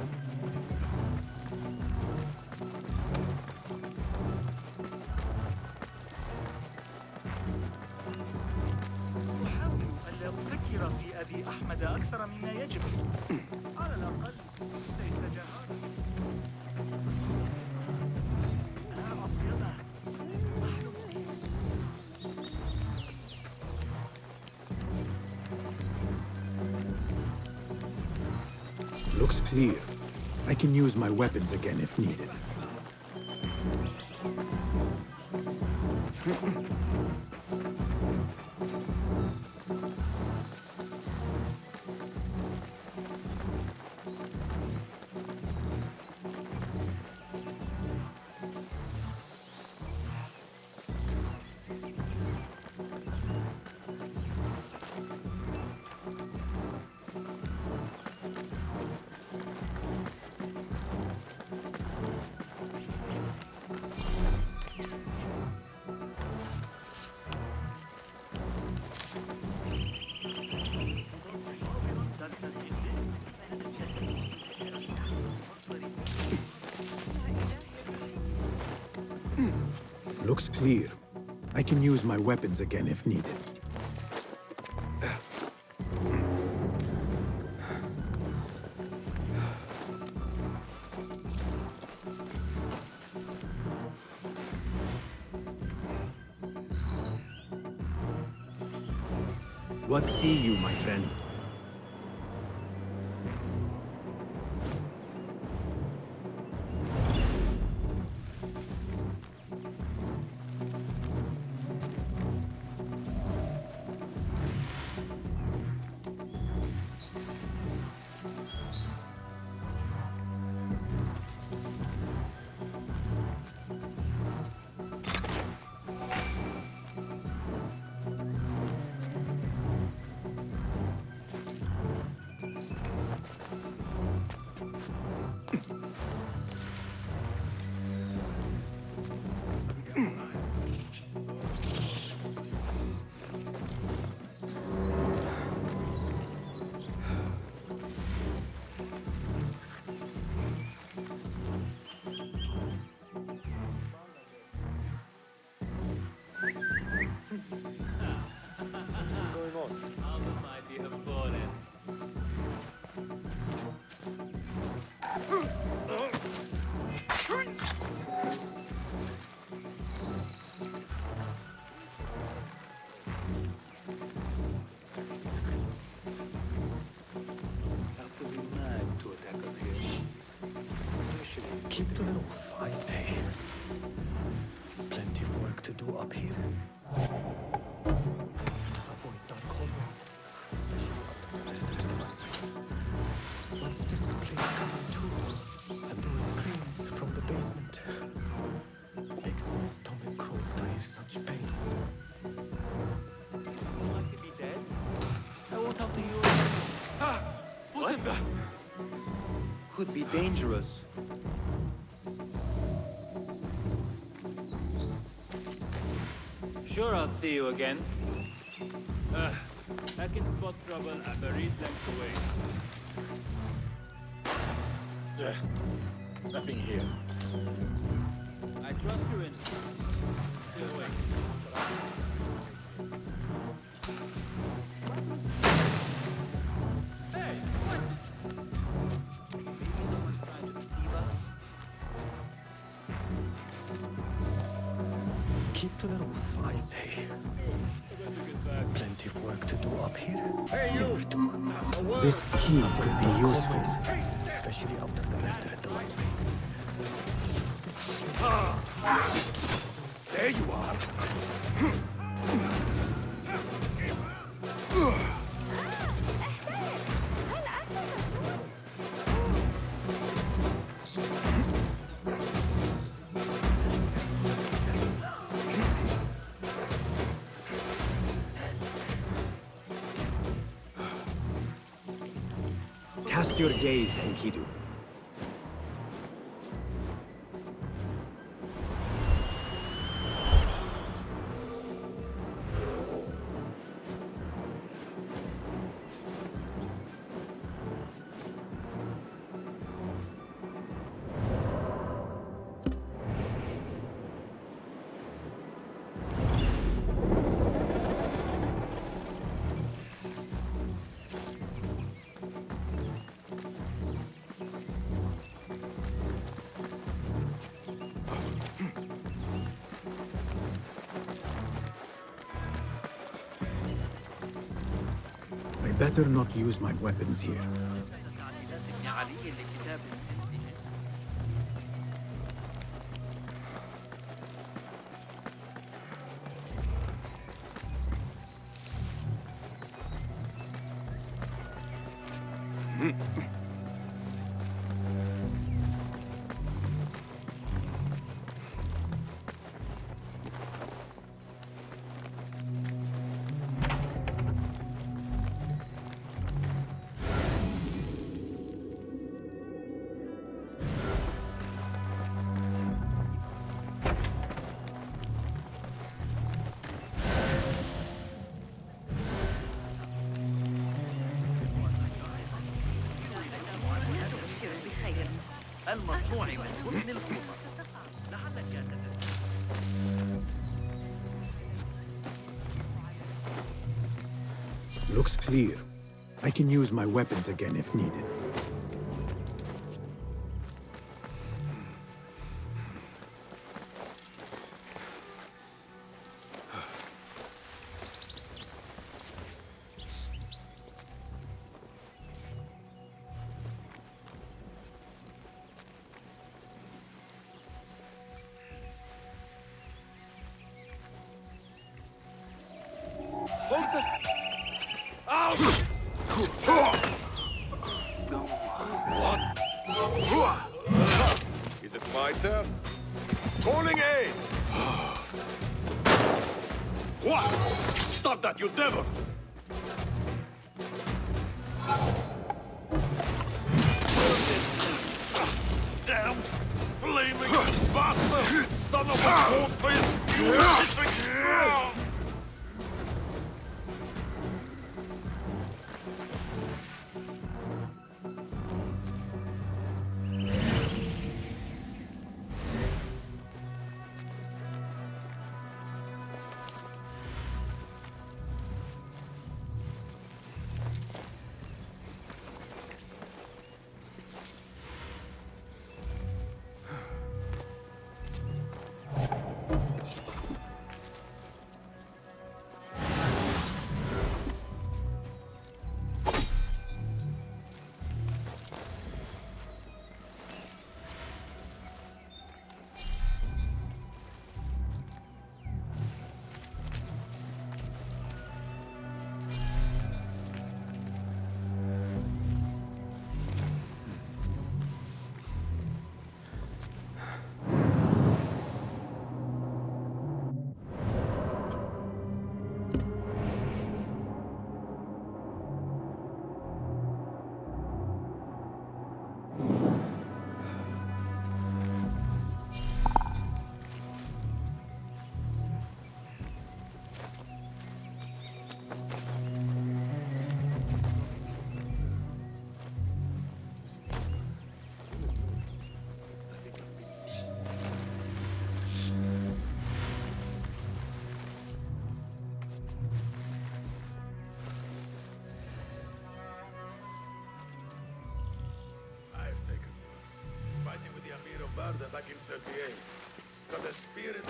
أحاول ألا أفكر في أبي أحمد أكثر مما يجب. على الأقل ليس جهارا. Looks clear. I can use my weapons again if needed. Looks clear. I can use my weapons again if needed. What see you, my friend? Keep to the roof, I say. Plenty of work to do up here. Avoid dark hallways, especially up the What's this place coming to? And those screams from the basement. Makes my stomach cold to hear such pain. I could be dead. I won't talk to you. What? Could be dangerous. Sure, I'll see you again. I can spot trouble a buried length away. Nothing here. I trust your instinct. Stay away. Hey, what? Maybe someone's trying to deceive us? Keep to the roof, I say. Plenty of work to do up here. Hey, you! This key could be useful. Especially after the murder at the library. There you are. Cast your gaze, Enkidu. I better not use my weapons here. المصنوع من بطن الخوفة لعلك Looks clear. I can use my weapons again if needed. Is it my turn? Calling aid! What? Stop that, you devil! Damn! Flaming bastard! Son of a bitch! You Baghdad back in 38. Got the spirit.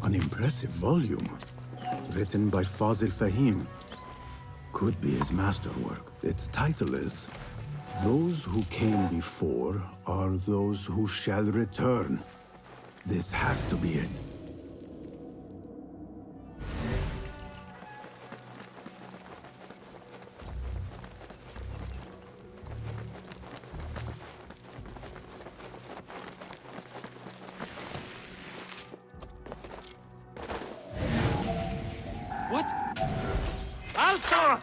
An impressive volume, written by Fazil Fahim. Could be his masterwork. Its title is, Those Who Came Before Are Those Who Shall Return. This has to be it. What? Alpha!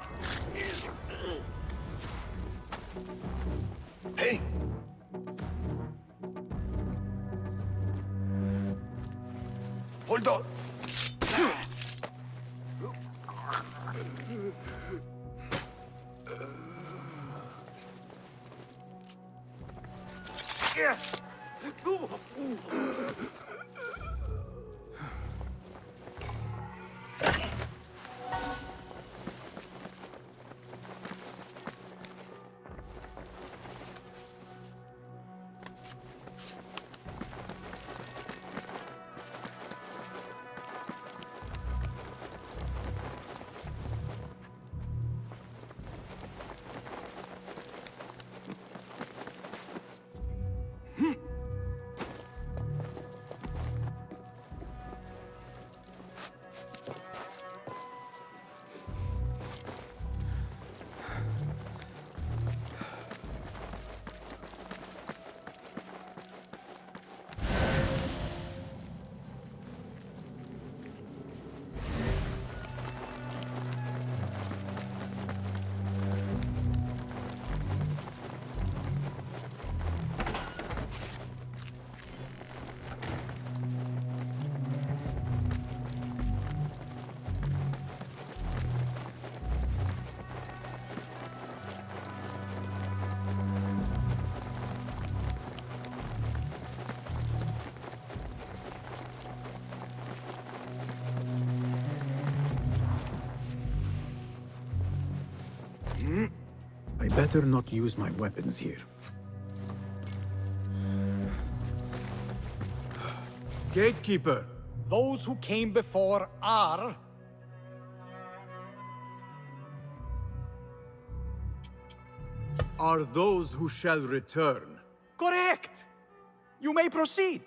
Hey! Hold on! I better not use my weapons here. Gatekeeper! Those who came before are... Are those who shall return. Correct! You may proceed.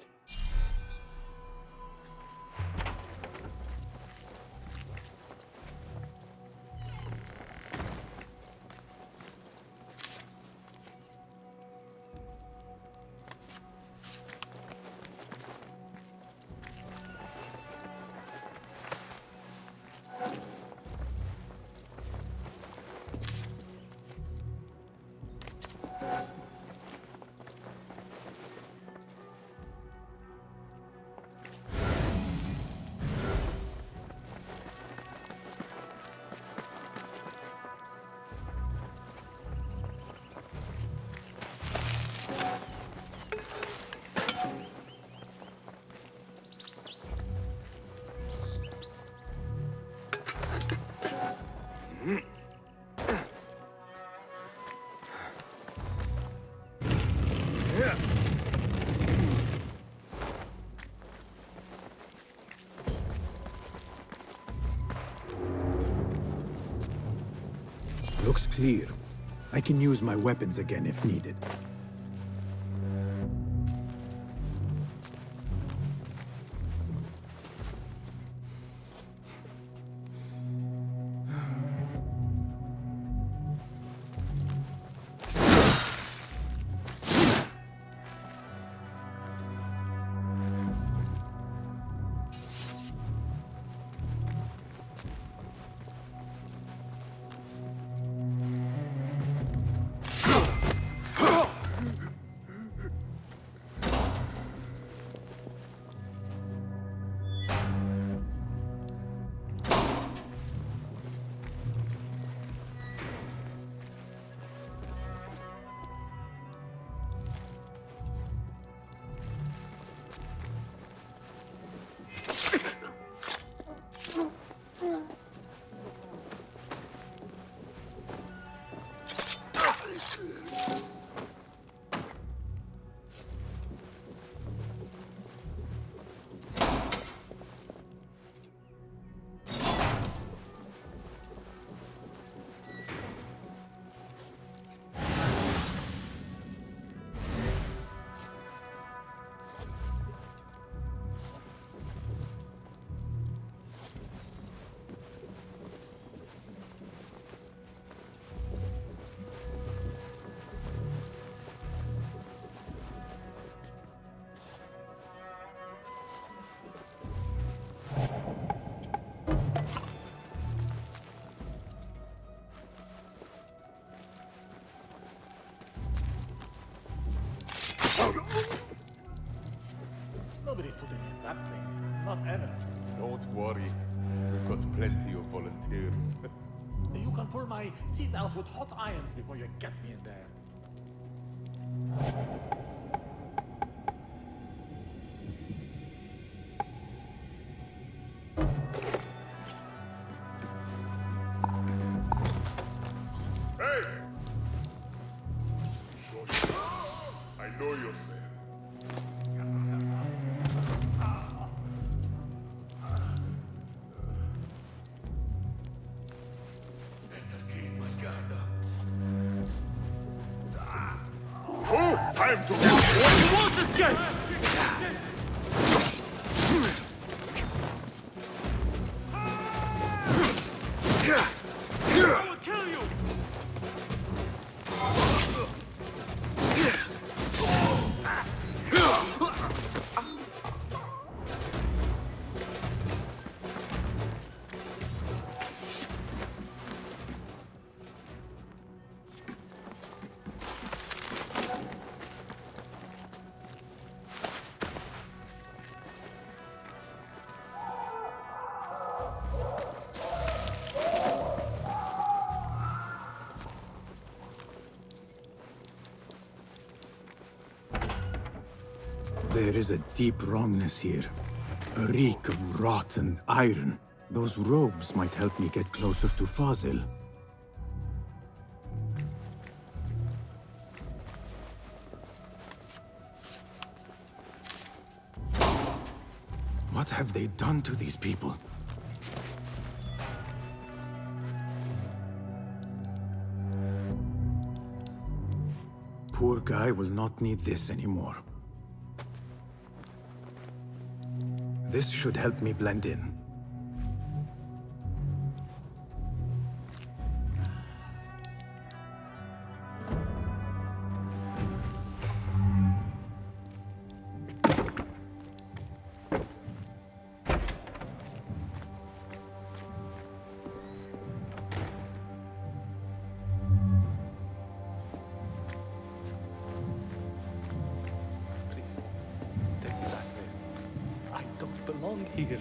Looks clear. I can use my weapons again if needed. Nobody's putting in that thing. Not ever. Don't worry. We've got plenty of volunteers. You can pull my teeth out with hot irons before you get me in there. Hey! I know you're there. Time to go! What wants this guy? I will kill you! There is a deep wrongness here. A reek of rotten iron. Those robes might help me get closer to Fazil. What have they done to these people? Poor guy will not need this anymore. This should help me blend in. Belong here.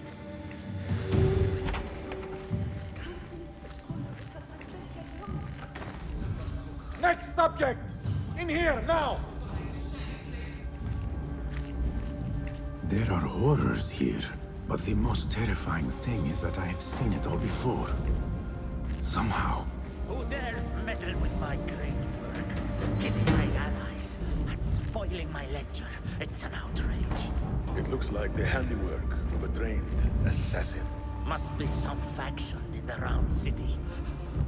Next subject! In here, now! There are horrors here, but the most terrifying thing is that I have seen it all before. somehow. Who dares meddle with my great work? Killing my allies and spoiling my lecture. It's an outrage. It looks like the handiwork of a trained assassin. Must be some faction in the Round City.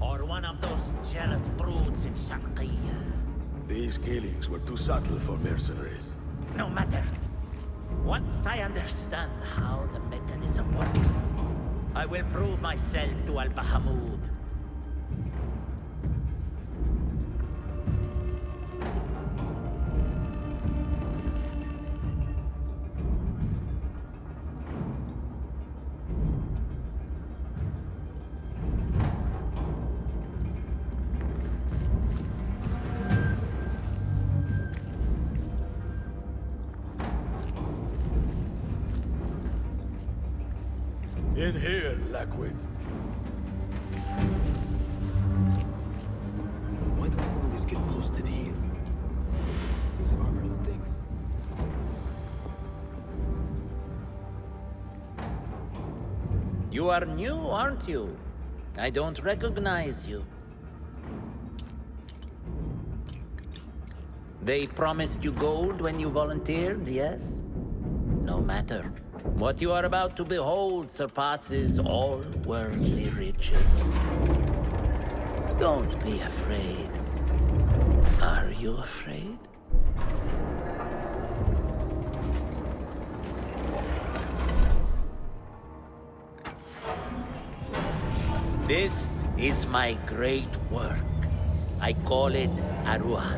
Or one of those jealous broods in Sharqiyya. These killings were too subtle for mercenaries. No matter. Once I understand how the mechanism works, I will prove myself to Al-Bahamud. In here, Lackwit. Why do I always get posted here? This harbor stinks. You are new, aren't you? I don't recognize you. They promised you gold when you volunteered, yes? No matter. What you are about to behold surpasses all worldly riches. Don't be afraid. Are you afraid? This is my great work. I call it Arwah.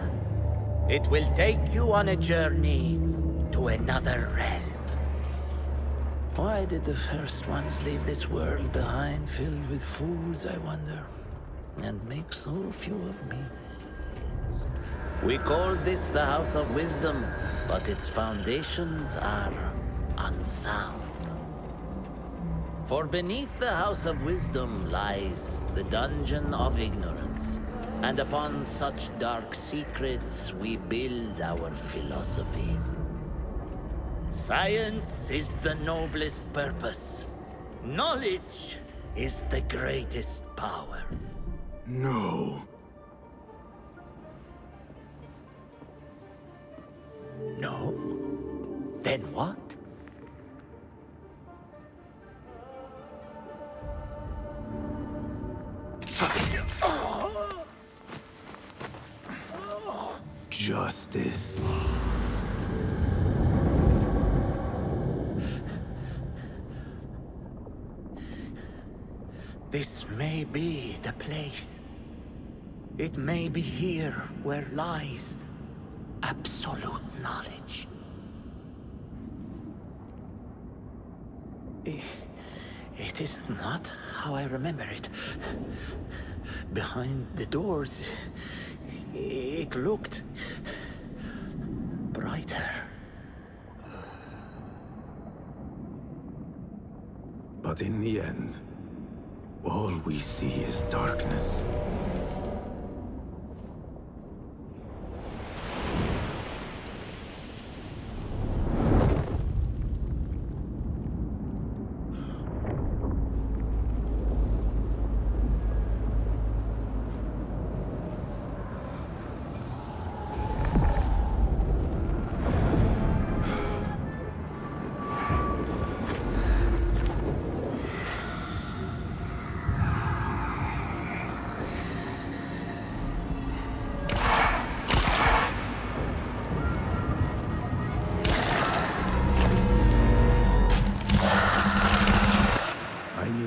It will take you on a journey to another realm. Why did the first ones leave this world behind, filled with fools, I wonder, and make so few of me? We call this the House of Wisdom, but its foundations are unsound. For beneath the House of Wisdom lies the Dungeon of Ignorance, and upon such dark secrets we build our philosophies. Science is the noblest purpose. Knowledge is the greatest power. No. No? Then what? Justice. This may be the place. It may be here where lies absolute knowledge. It is not how I remember it. Behind the doors, it looked brighter. But in the end, all we see is darkness.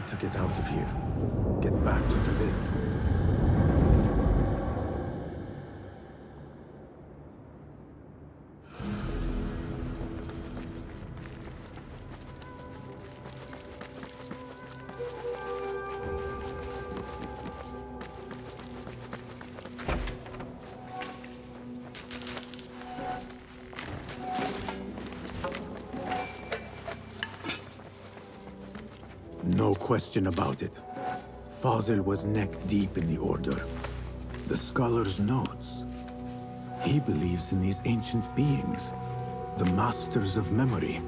To get out of here. Get back to the bed. No question about it. Fazil was neck-deep in the Order. The scholar's notes. He believes in these ancient beings, the masters of memory.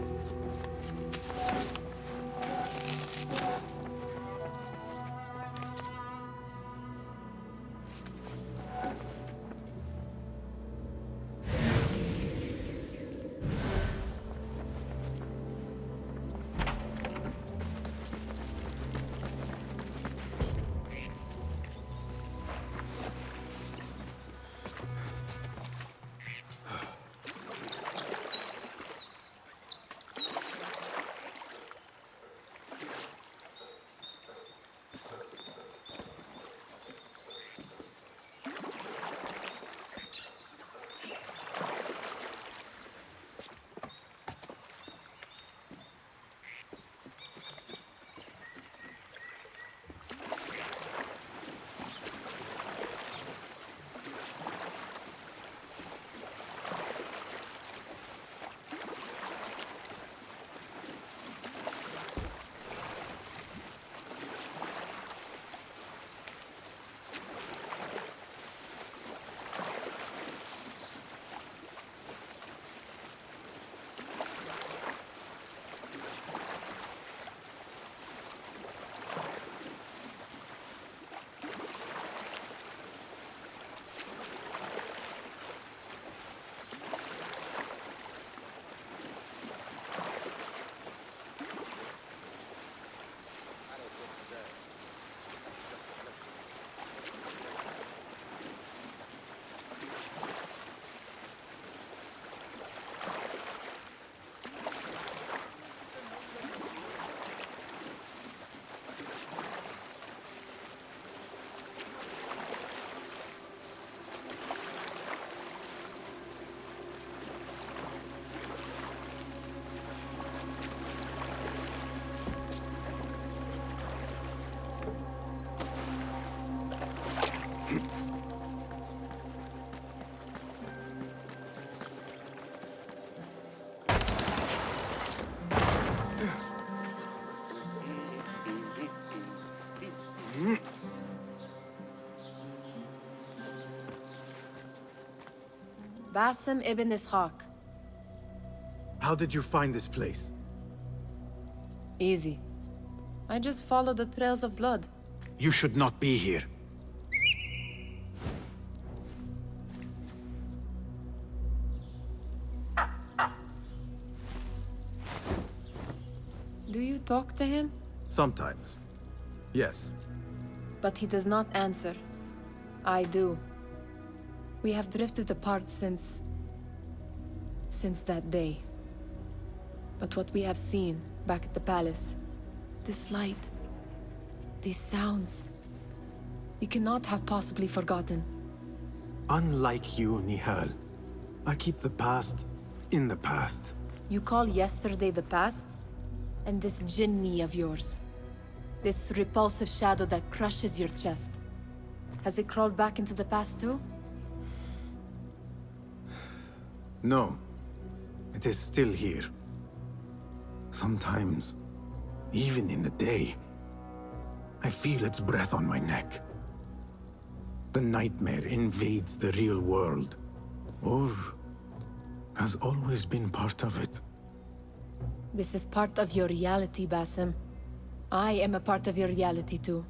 Basim Ibn Ishaq. How did you find this place? Easy. I just followed the trails of blood. You should not be here. Do you talk to him? Sometimes. Yes. But he does not answer. I do. We have drifted apart since that day. But what we have seen back at the palace, this light, these sounds, we cannot have possibly forgotten. Unlike you, Nihal, I keep the past in the past. You call yesterday the past? And this jinni of yours, this repulsive shadow that crushes your chest, has it crawled back into the past too? No. It is still here. Sometimes, even in the day, I feel its breath on my neck. The nightmare invades the real world, or has always been part of it. This is part of your reality, Basim. I am a part of your reality too.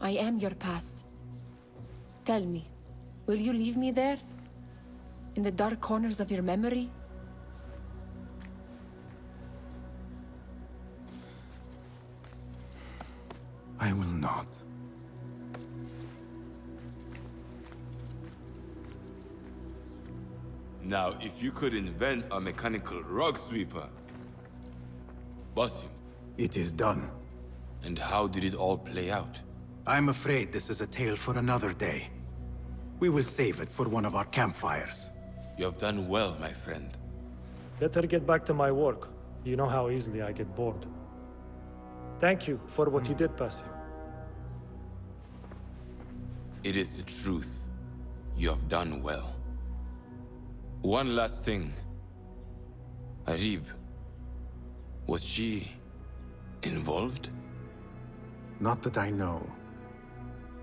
I am your past. Tell me, will you leave me there? In the dark corners of your memory? I will not. Now, if you could invent a mechanical rug sweeper. Basim. It is done. And how did it all play out? I'm afraid this is a tale for another day. We will save it for one of our campfires. You have done well, my friend. Better get back to my work. You know how easily I get bored. Thank you for what you did, Basim. It is the truth. You have done well. One last thing. Arib, was she involved? Not that I know.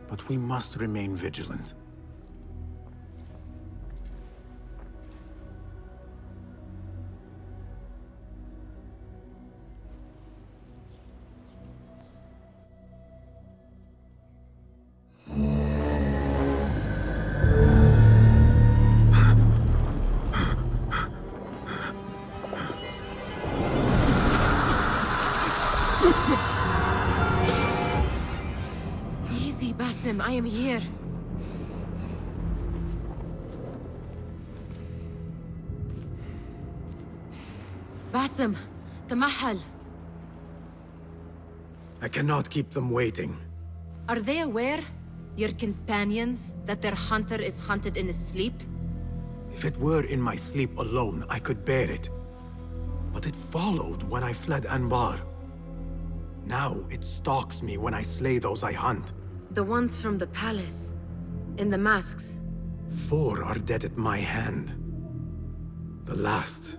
But we must remain vigilant. Easy, Basim, I am here. Basim, Tamahal. I cannot keep them waiting. Are they aware, your companions, that their hunter is hunted in his sleep? If it were in my sleep alone, I could bear it. But it followed when I fled Anbar. Now it stalks me when I slay those I hunt. The ones from the palace, in the masks. 4 are dead at my hand. The last,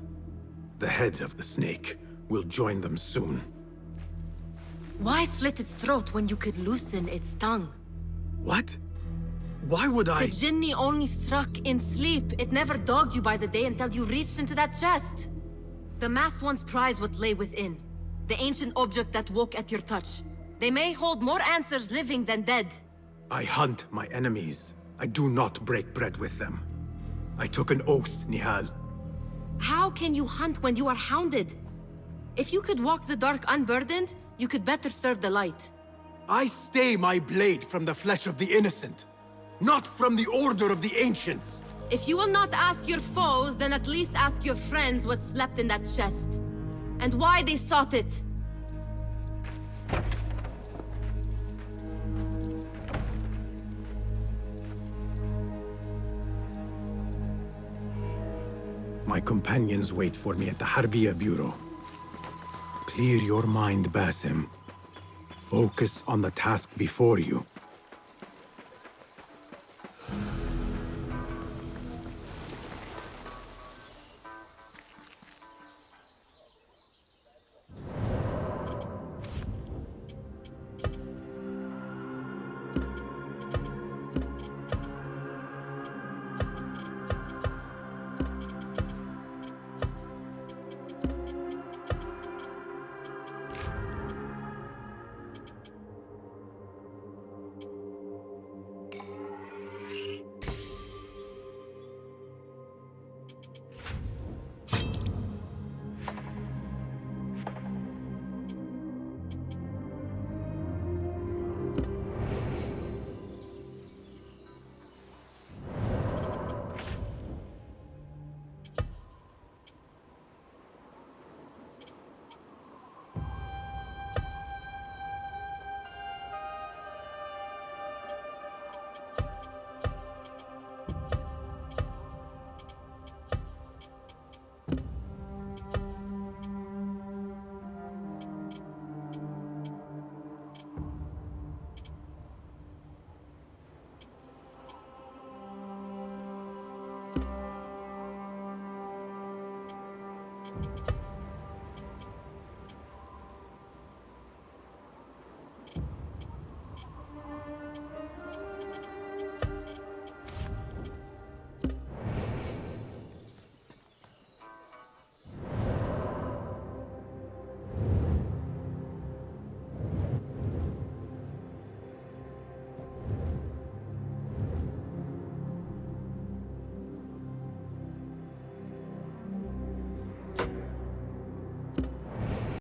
the head of the snake, will join them soon. Why slit its throat when you could loosen its tongue? What? Why would I? The jinni only struck in sleep. It never dogged you by the day until you reached into that chest. The masked ones prize what lay within. The ancient object that woke at your touch. They may hold more answers living than dead. I hunt my enemies. I do not break bread with them. I took an oath, Nihal. How can you hunt when you are hounded? If you could walk the dark unburdened, you could better serve the light. I stay my blade from the flesh of the innocent, not from the order of the ancients. If you will not ask your foes, then at least ask your friends what slept in that chest. And why they sought it. My companions wait for me at the Harbiya Bureau. Clear your mind, Basim. Focus on the task before you.